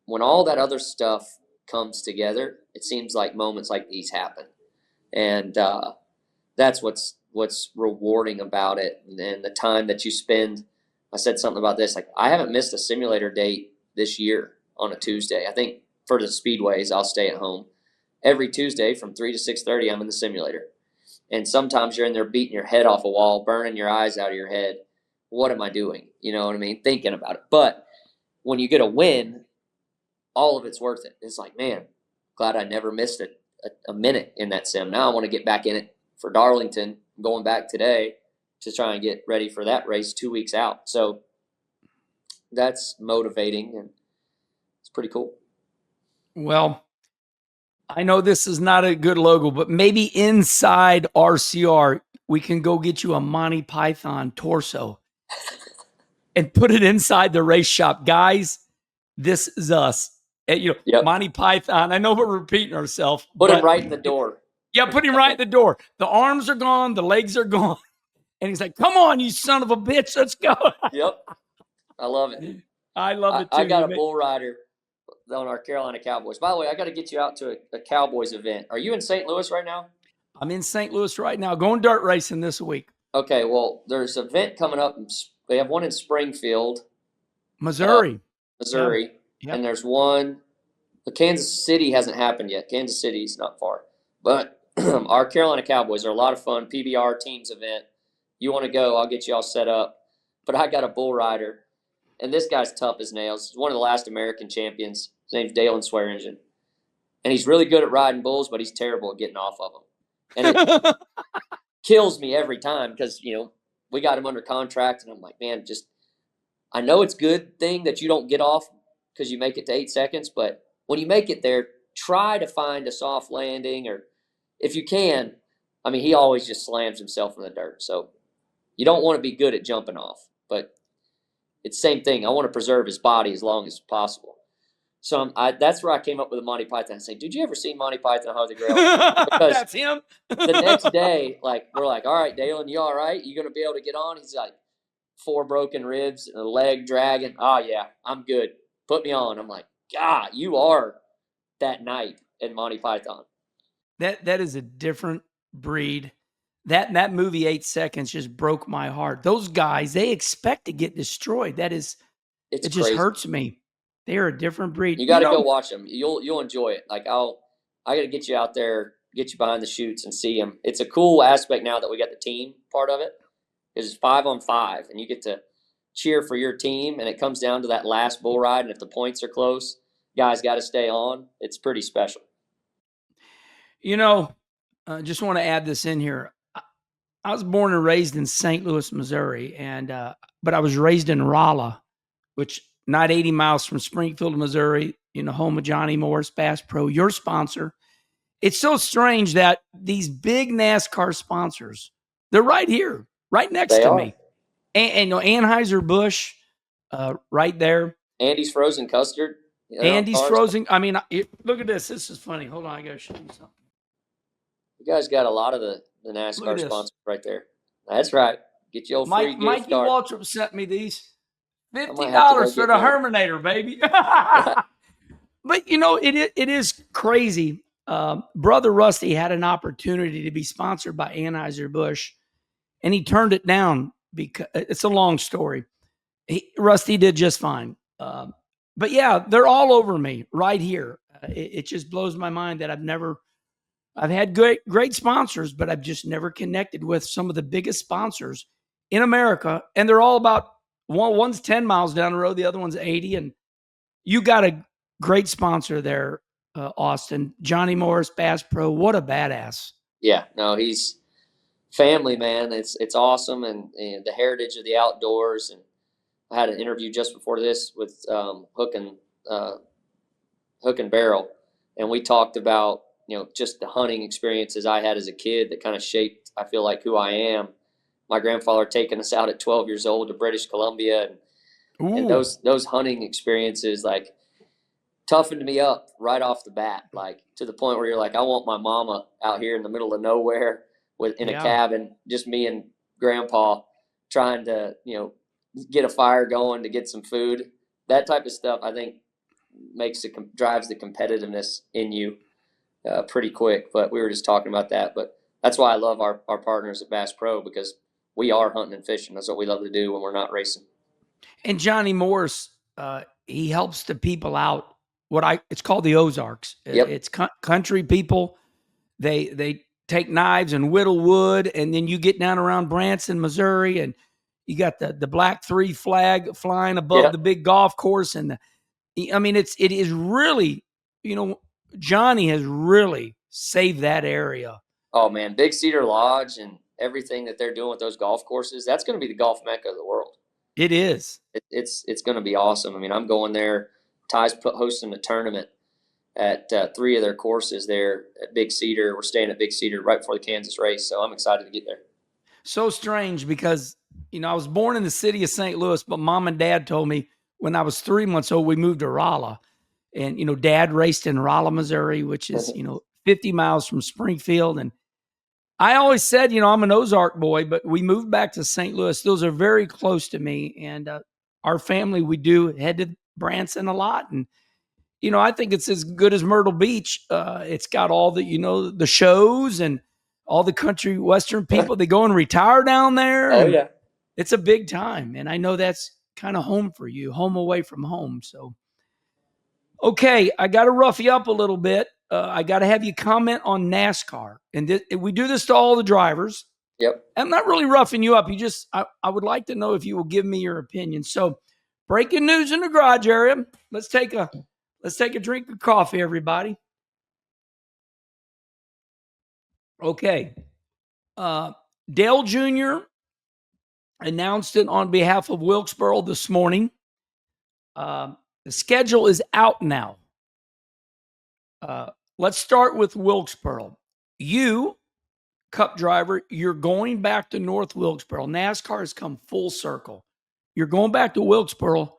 when all that other stuff comes together, it seems like moments like these happen. And that's what's rewarding about it. And the time that you spend, I said something about this, like, I haven't missed a simulator date this year on a Tuesday. I think for the speedways, I'll stay at home. Every Tuesday from 3 to 6:30, I'm in the simulator. And sometimes you're in there beating your head off a wall, burning your eyes out of your head. What am I doing? You know what I mean? Thinking about it. But when you get a win, all of it's worth it. It's like, man, glad I never missed a minute in that sim. Now I want to get back in it for Darlington. I'm going back today to try and get ready for that race 2 weeks out. So that's motivating, and it's pretty cool. Well, I know this is not a good logo, but maybe inside RCR, we can go get you a Monty Python torso and put it inside the race shop. Guys, this is us. And, Yep. Monty Python. I know we're repeating ourselves. Put him right in the door. Yeah, put him right in the door. The arms are gone. The legs are gone. And he's like, come on, you son of a bitch. Let's go. Yep. I love it. I love it too. I got a bull rider on our Carolina Cowboys. By the way, I got to get you out to a Cowboys event. Are you in St. Louis right now? I'm in St. Louis right now, going dirt racing this week. Okay, well, there's an event coming up. They have one in Springfield, Missouri. Yeah. And there's one. But Kansas City hasn't happened yet. Kansas City's not far. But our Carolina Cowboys are a lot of fun. PBR teams event. You want to go, I'll get you all set up. But I got a bull rider, and this guy's tough as nails. He's one of the last American champions. His name's Dillon Swearingen. And he's really good at riding bulls, but he's terrible at getting off of them. And it kills me every time, because, we got him under contract, and I'm like, man, I know it's a good thing that you don't get off because you make it to 8 seconds, but when you make it there, try to find a soft landing, or if you can, he always just slams himself in the dirt. So you don't want to be good at jumping off, but it's the same thing. I want to preserve his body as long as possible. So that's where I came up with the Monty Python. I say, did you ever see Monty Python Holy Grail? Because that's him. The next day, we're like, all right, Dillon, you all right? You going to be able to get on? He's like, 4 broken ribs and a leg dragging. Oh, yeah, I'm good. Put me on. I'm like, God, you are that knight in Monty Python. That is a different breed. That movie 8 Seconds just broke my heart. Those guys, they expect to get destroyed. It crazy. Just hurts me. They're a different breed. You got to go watch them. You'll enjoy it. I got to get you out there, get you behind the chutes and see them. It's a cool aspect now that we got the team part of it. It's 5-on-5, and you get to cheer for your team, and it comes down to that last bull ride, and if the points are close, guys got to stay on. It's pretty special. Just want to add this in here. I was born and raised in St. Louis, Missouri, but I was raised in Rolla, which not 80 miles from Springfield, Missouri, home of Johnny Morris, Bass Pro, your sponsor. It's so strange that these big NASCAR sponsors, they're right here, right next to me. And Anheuser-Busch, right there. Andy's Frozen Custard. Andy's Frozen. Look at this. This is funny. Hold on. I got to show you something. You guys got a lot of the NASCAR sponsors right there. That's right. Get your free gift Mikey card. Waltrip sent me these. $50 for the Herminator, baby. But it is crazy. Brother Rusty had an opportunity to be sponsored by Anheuser-Busch, and he turned it down because it's a long story. Rusty did just fine. But yeah, they're all over me right here. It just blows my mind that I've had great sponsors, but I've just never connected with some of the biggest sponsors in America. And they're all about one's 10 miles down the road, the other one's 80. And you got a great sponsor there, Austin. Johnny Morris, Bass Pro. What a badass. Yeah, no, he's family, man. It's awesome, and the heritage of the outdoors. And I had an interview just before this with Hook and Barrel, and we talked about just the hunting experiences I had as a kid that kind of shaped, I feel like, who I am. My grandfather taking us out at 12 years old to British Columbia, and those hunting experiences like toughened me up right off the bat, like to the point where you're like, I want my mama out here in the middle of nowhere in a cabin, just me and grandpa trying to get a fire going to get some food. That type of stuff, I think, drives the competitiveness in you pretty quick. But we were just talking about that. But that's why I love our partners at Bass Pro, because we are hunting and fishing. That's what we love to do when we're not racing. And Johnny Morris, he helps the people out. It's called the Ozarks. Yep. It's country people. They take knives and whittle wood, and then you get down around Branson, Missouri, and you got the Black 3 flag flying above the big golf course. And it is really, Johnny has really saved that area. Oh man, Big Cedar Lodge and everything that they're doing with those golf courses, that's going to be the golf mecca of the world. It is. It's going to be awesome. I mean, I'm going there. Ty's hosting a tournament at 3 of their courses there at Big Cedar. We're staying at Big Cedar right before the Kansas race, so I'm excited to get there. So strange because, I was born in the city of St. Louis, but Mom and Dad told me when I was 3 months old, we moved to Rolla. And, Dad raced in Rolla, Missouri, which is, 50 miles from Springfield. And I always said, I'm an Ozark boy, but we moved back to St. Louis. Those are very close to me. And our family, we do head to Branson a lot. And, I think it's as good as Myrtle Beach. It's got all the, the shows and all the country Western people. They go and retire down there. Oh, yeah. It's a big time. And I know that's kind of home for you, home away from home. So, okay, I got to rough you up a little bit. I got to have you comment on NASCAR. And we do this to all the drivers. Yep. I'm not really roughing you up. I would like to know if you will give me your opinion. So, breaking news in the garage area. Let's take a drink of coffee, everybody. Okay. Dale Jr. announced it on behalf of Wilkesboro this morning. The schedule is out now. Let's start with Wilkesboro. You, Cup driver, you're going back to North Wilkesboro. NASCAR has come full circle. You're going back to Wilkesboro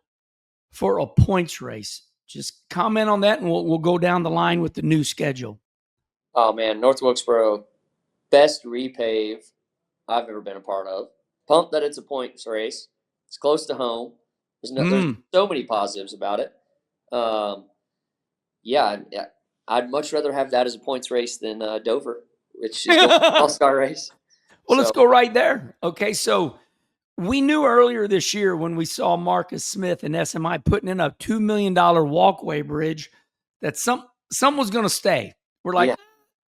for a points race. Just comment on that, and we'll go down the line with the new schedule. Oh, man, North Wilkesboro, best repave I've ever been a part of. Pumped that it's a points race. It's close to home. There's so many positives about it. I'd much rather have that as a points race than Dover, which is an all-star race. Let's go right there. Okay, so we knew earlier this year when we saw Marcus Smith and SMI putting in a $2 million walkway bridge that some was going to stay. We're like,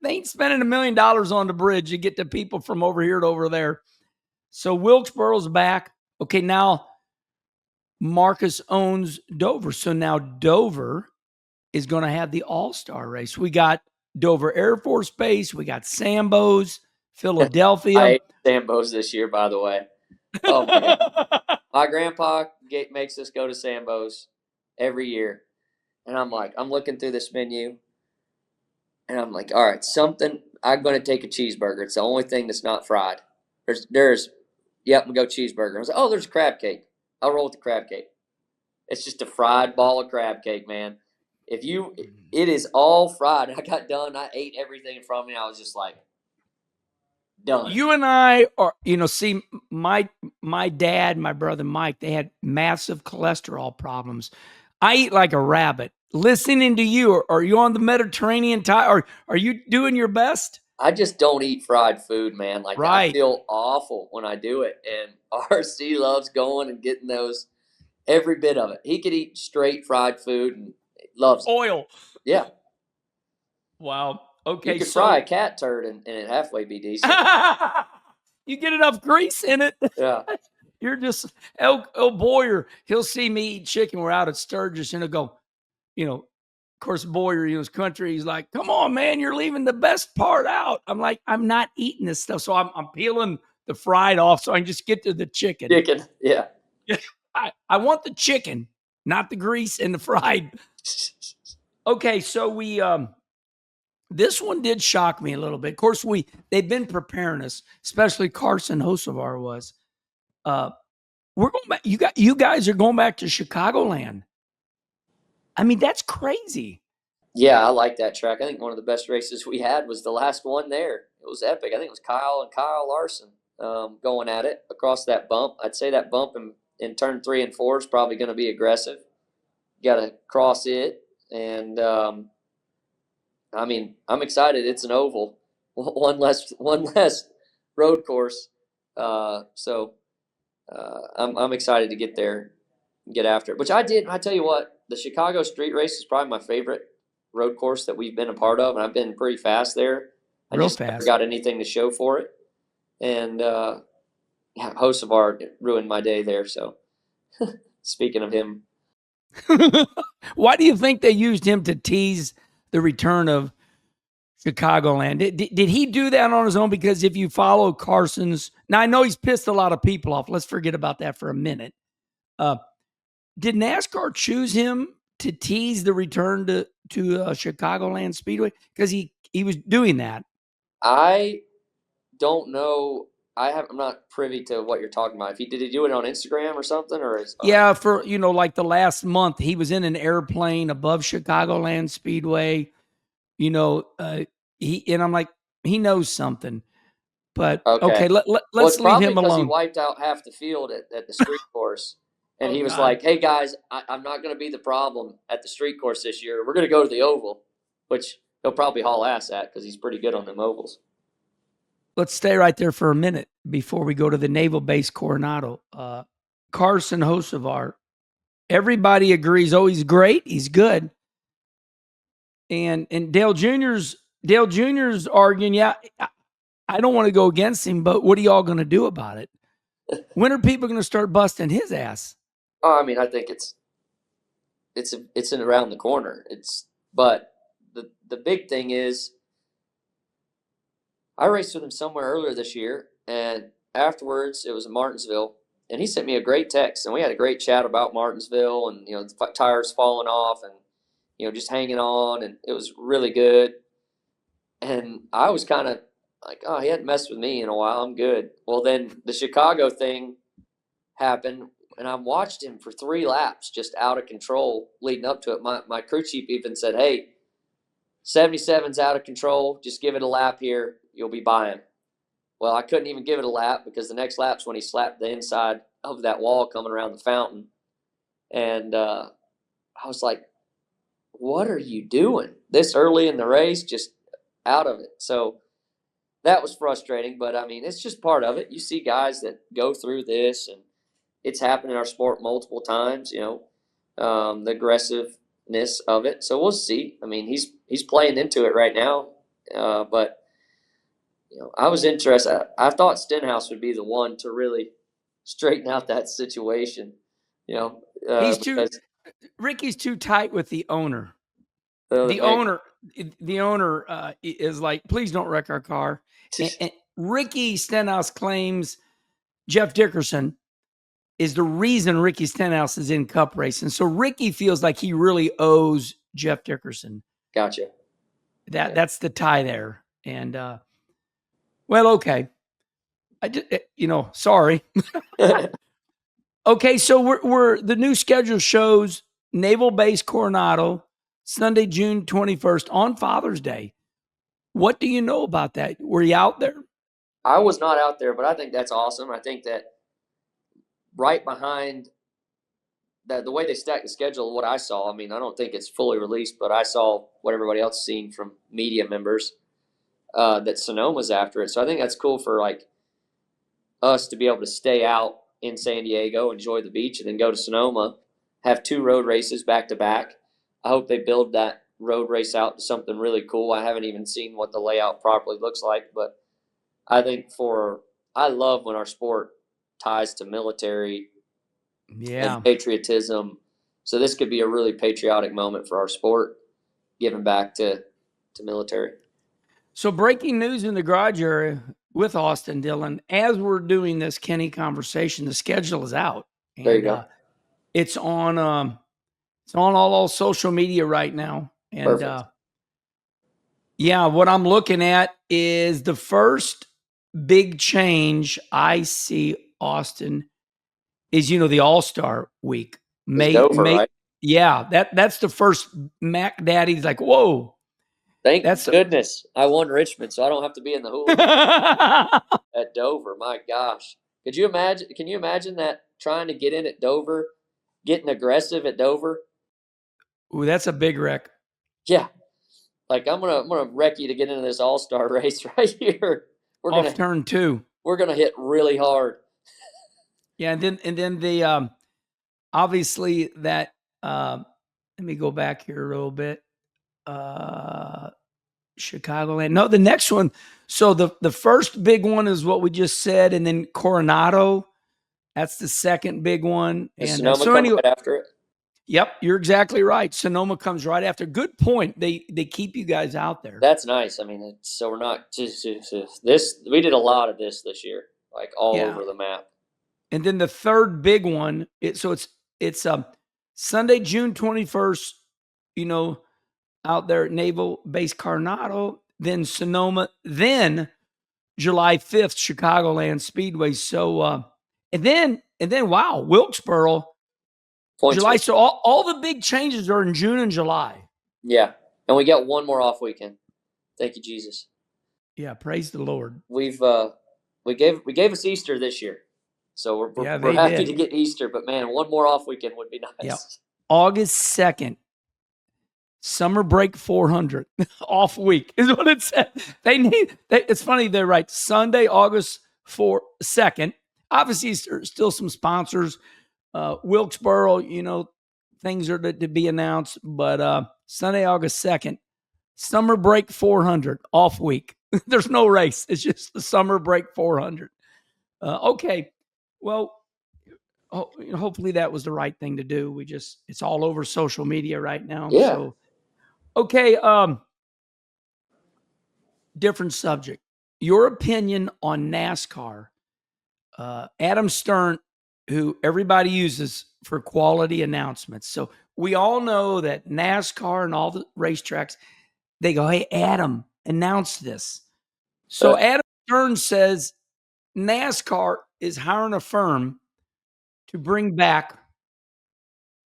they ain't spending $1 million on the bridge to get the people from over here to over there. So Wilkesboro's back. Okay, now Marcus owns Dover. So now Dover is going to have the all-star race. We got Dover Air Force Base. We got Sambo's, Philadelphia. I hate Sambo's this year, by the way. Oh, my God. My grandpa makes us go to Sambo's every year. And I'm looking through this menu. And I'm like, all right, I'm going to take a cheeseburger. It's the only thing that's not fried. I'm go cheeseburger. I was like, there's a crab cake. I'll roll with the crab cake. It's just a fried ball of crab cake, man. It is all fried. I got done. I ate everything in front of me. I was just like, done. You and I are, see, my dad, my brother Mike, they had massive cholesterol problems. I eat like a rabbit. listening to you? Are you on the Mediterranean tire? Are you doing your best? I just don't eat fried food, man. Like I Right. feel awful when I do it. And RC loves going and getting those, every bit of it. He could eat straight fried food and loves it. Oil. Yeah. Wow. You Okay, could fry a so cat turd and it halfway be decent. you get enough grease in it. Yeah. You're just El Boyer. He'll see me eat chicken. We're out at Sturgis, and he'll go, of course, Boyer, his country. He's like, "Come on, man, you're leaving the best part out." I'm like, "I'm not eating this stuff." So I'm peeling the fried off so I can just get to the chicken. Chicken. Yeah. I want the chicken, not the grease and the fried. Okay, so we this one did shock me a little bit. Of course, they've been preparing us, especially Carson Hocevar was. We're going back. You guys are going back to Chicagoland. I mean, that's crazy. Yeah, I like that track. I think one of the best races we had was the last one there. It was epic. I think it was Kyle Larson going at it across that bump. I'd say that bump in turn 3 and 4 is probably going to be aggressive. You got to cross it. And, I mean, I'm excited. It's an oval. One less road course. I'm excited to get there and get after it. Which I did. I tell you what, the Chicago street race is probably my favorite road course that we've been a part of, and I've been pretty fast there. I Real just never fast. got anything to show for it. And Hocevar ruined my day there. So speaking of him, Why do you think they used him to tease the return of Chicagoland? Did he do that on his own? Because if you follow Carson's, now I know he's pissed a lot of people off. Let's forget about that for a minute. Did NASCAR choose him to tease the return to Chicagoland Speedway? Because he was doing that. I don't know. I'm not privy to what you're talking about. Did he do it on Instagram or something, or Yeah, for like the last month, he was in an airplane above Chicagoland Speedway. And I'm like, he knows something. But okay, let's leave him alone. He wiped out half the field at the street course, and he was God. like, "Hey guys, I'm not going to be the problem at the street course this year. We're going to go to the oval," which he'll probably haul ass at because he's pretty good on them ovals. Let's stay right there for a minute before we go to the Naval Base Coronado. Carson Hocevar. Everybody agrees, he's great, he's good. And Dale Jr.'s arguing, yeah, I don't want to go against him, but what are y'all going to do about it? When are people going to start busting his ass? Oh, I mean, I think it's around the corner. But the big thing is, I raced with him somewhere earlier this year, and afterwards it was in Martinsville, and he sent me a great text, and we had a great chat about Martinsville and the tires falling off and just hanging on, and it was really good. And I was kind of like, oh, he hadn't messed with me in a while. I'm good. Well, then the Chicago thing happened, and I watched him for 3 laps just out of control leading up to it. My crew chief even said, hey, 77's out of control. Just give it a lap here. You'll be by him. Well, I couldn't even give it a lap because the next lap's when he slapped the inside of that wall coming around the fountain. And I was like, what are you doing this early in the race? Just out of it. So that was frustrating, but I mean, it's just part of it. You see guys that go through this, and it's happened in our sport multiple times, the aggressiveness of it. So we'll see. I mean, he's playing into it right now. But I was interested. I thought Stenhouse would be the one to really straighten out that situation. Ricky's too tight with the owner. The owner is like, please don't wreck our car. And Ricky Stenhouse claims Jeff Dickerson is the reason Ricky Stenhouse is in Cup racing. So Ricky feels like he really owes Jeff Dickerson. Gotcha. That's the tie there. And well, okay. I just, sorry. Okay, so we're the new schedule shows Naval Base Coronado, Sunday, June 21st on Father's Day. What do you know about that? Were you out there? I was not out there, but I think that's awesome. I think that right behind the way they stack the schedule, what I saw, I mean, I don't think it's fully released, but I saw what everybody else seen from media members, that Sonoma's after it. So I think that's cool for like us to be able to stay out in San Diego, enjoy the beach, and then go to Sonoma, have 2 road races back to back. I hope they build that road race out to something really cool. I haven't even seen what the layout properly looks like, but I think I love when our sport ties to military and patriotism. So this could be a really patriotic moment for our sport, giving back to military. So breaking news in the garage area with Austin Dillon. As we're doing this Kenny conversation, the schedule is out. And, there you go. It's on all social media right now. And what I'm looking at is the first big change I see, Austin, is the All-Star week. Dover, right? Yeah, that's the first Mac Daddy's like, whoa. Thank goodness I won Richmond, so I don't have to be in the hooligan at Dover. My gosh. Can you imagine that, trying to get in at Dover, getting aggressive at Dover? Ooh, that's a big wreck. Yeah. Like I'm gonna wreck you to get into this all-star race right here. We're off turn 2. We're gonna hit really hard. Yeah, and then the obviously that let me go back here a little bit. Chicagoland. No, the next one. So the first big one is what we just said, and then Coronado. That's the second big one. Does and Sonoma come right after it? Yep, you're exactly right. Sonoma comes right after. Good point. They keep you guys out there. That's nice. I mean, so we're not just this. We did a lot of this year, like all over the map. And then the third big one. It's Sunday, June 21st. Out there at Naval Base Coronado, then Sonoma, then July 5th, Chicagoland Speedway. So, and then wow, Wilkesboro, July. So all the big changes are in June and July. Yeah, and we got one more off weekend. Thank you, Jesus. Yeah, praise the Lord. We gave us Easter this year, so we're happy to get Easter. But man, one more off weekend would be nice. Yep. August 2nd. Summer break 400 off week is what it said. It's funny. They're right. Sunday, August 2nd. Obviously, there's still some sponsors. Wilkesboro, things are to be announced. But Sunday, August 2nd, summer break 400 off week. There's no race. It's just the summer break 400. Okay. Well, hopefully that was the right thing to do. It's all over social media right now. Yeah. So, okay. Different subject. Your opinion on NASCAR. Adam Stern, who everybody uses for quality announcements. So we all know that NASCAR and all the racetracks, they go, hey, Adam, announce this. So Adam Stern says NASCAR is hiring a firm to bring back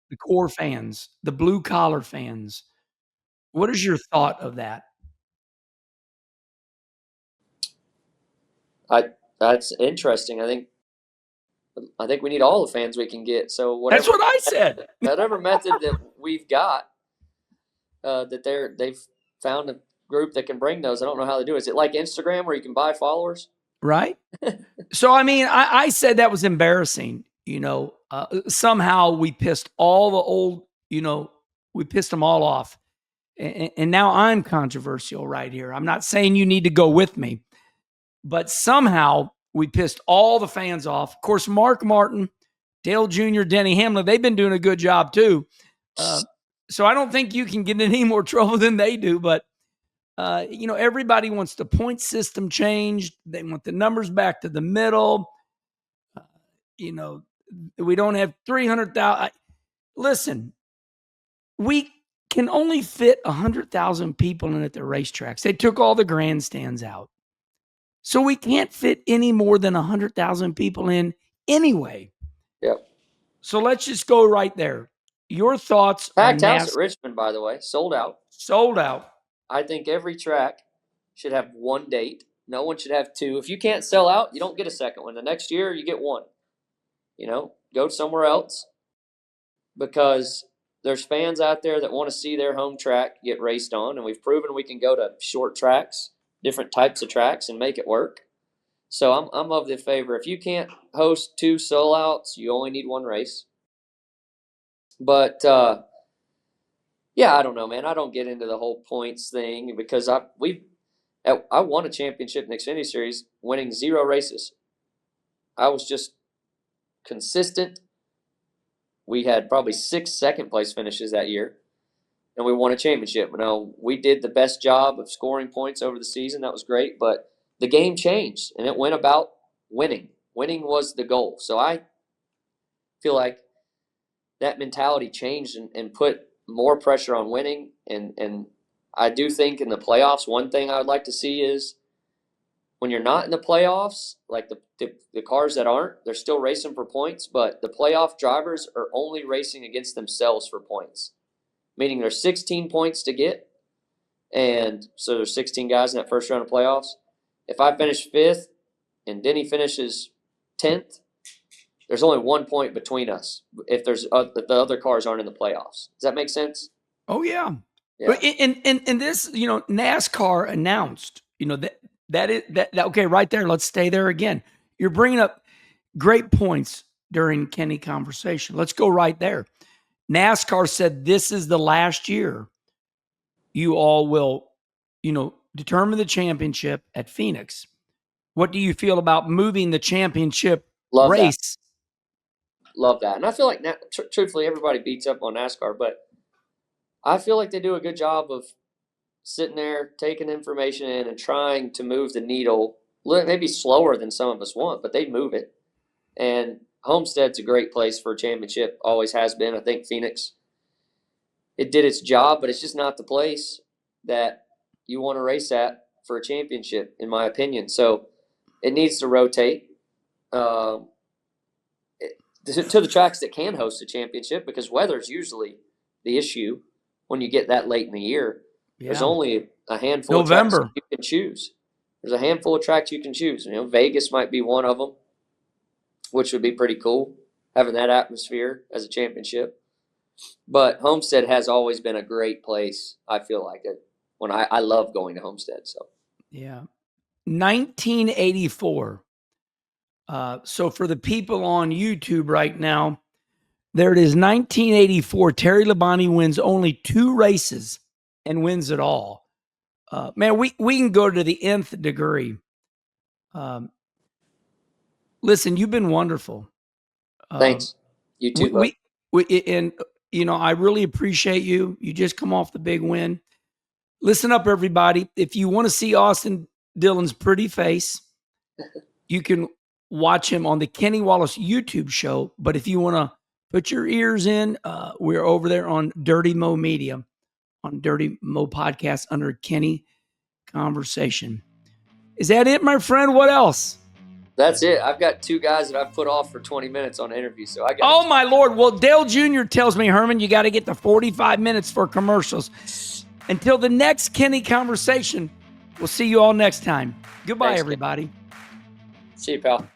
the core fans, the blue collar fans. What is your thought of that? That's interesting. I think we need all the fans we can get. So that's what I said. Whatever method that we've got, that they've found a group that can bring those. I don't know how they do it. Is it like Instagram where you can buy followers? Right. So I mean, I said that was embarrassing. Somehow we pissed all the old. We pissed them all off, and now I'm controversial right here. I'm not saying you need to go with me, but somehow we pissed all the fans off. Of course, Mark Martin, Dale Jr., Denny Hamlin, they've been doing a good job too. So I don't think you can get in any more trouble than they do. But, everybody wants the point system changed. They want the numbers back to the middle. We don't have 300,000. Listen, we can only fit 100,000 people in at the racetracks. They took all the grandstands out. So we can't fit any more than 100,000 people in anyway. Yep. So let's just go right there. Your thoughts Packed on house at Richmond, by the way. Sold out. Sold out. I think every track should have one date. No one should have two. If you can't sell out, you don't get a second one. The next year, you get one. Go somewhere else. because there's fans out there that want to see their home track get raced on, and we've proven we can go to short tracks, different types of tracks, and make it work. So I'm of the favor. If you can't host 2 sellouts, you only need 1 race. But yeah, I don't know, man. I don't get into the whole points thing because I won a championship in the Xfinity Series, winning 0 races. I was just consistent. We had probably 6 second-place finishes that year, and we won a championship. Now, we did the best job of scoring points over the season. That was great, but the game changed, and it went about winning. Winning was the goal. So I feel like that mentality changed and put more pressure on winning. And I do think in the playoffs, one thing I would like to see is when you're not in the playoffs, like the cars that aren't, they're still racing for points, but the playoff drivers are only racing against themselves for points, meaning there's 16 points to get. And so there's 16 guys in that first round of playoffs. If I finish 5th and Denny finishes 10th, there's only 1 point between us if the other cars aren't in the playoffs. Does that make sense? Oh, yeah. Yeah. But in this, NASCAR announced, that okay, right there. Let's stay there again. You're bringing up great points during Kenny conversation. Let's go right there. NASCAR said this is the last year you all will, determine the championship at Phoenix. What do you feel about moving the championship race? Love that. And I feel like, truthfully, everybody beats up on NASCAR, but I feel like they do a good job of sitting there, taking information in and trying to move the needle, maybe slower than some of us want, but they move it. And Homestead's a great place for a championship, always has been. I think Phoenix, it did its job, but it's just not the place that you want to race at for a championship, in my opinion. So it needs to rotate to the tracks that can host a championship, because weather's usually the issue when you get that late in the year. Yeah. There's only a handful of tracks you can choose. There's a handful of tracks you can choose. Vegas might be one of them, which would be pretty cool, having that atmosphere as a championship. But Homestead has always been a great place. I feel like it when I love going to Homestead. So yeah, 1984. So for the people on YouTube right now, there it is, 1984. Terry Labonte wins only 2 races and wins it all. Man, we can go to the nth degree. Listen, you've been wonderful. Thanks. You too. I really appreciate you. You just come off the big win. Listen up, everybody. If you want to see Austin Dillon's pretty face, you can watch him on the Kenny Wallace YouTube show. But if you want to put your ears in, we're over there on Dirty Mo Media, on Dirty Mo Podcast under Kenny Conversation. Is that it, my friend? What else? That's it. I've got 2 guys that I've put off for 20 minutes on interviews. So I got. Oh, my Lord. Well, Dale Jr. tells me, Herman, you got to get to 45 minutes for commercials. Until the next Kenny Conversation, we'll see you all next time. Goodbye, everybody. See you, pal.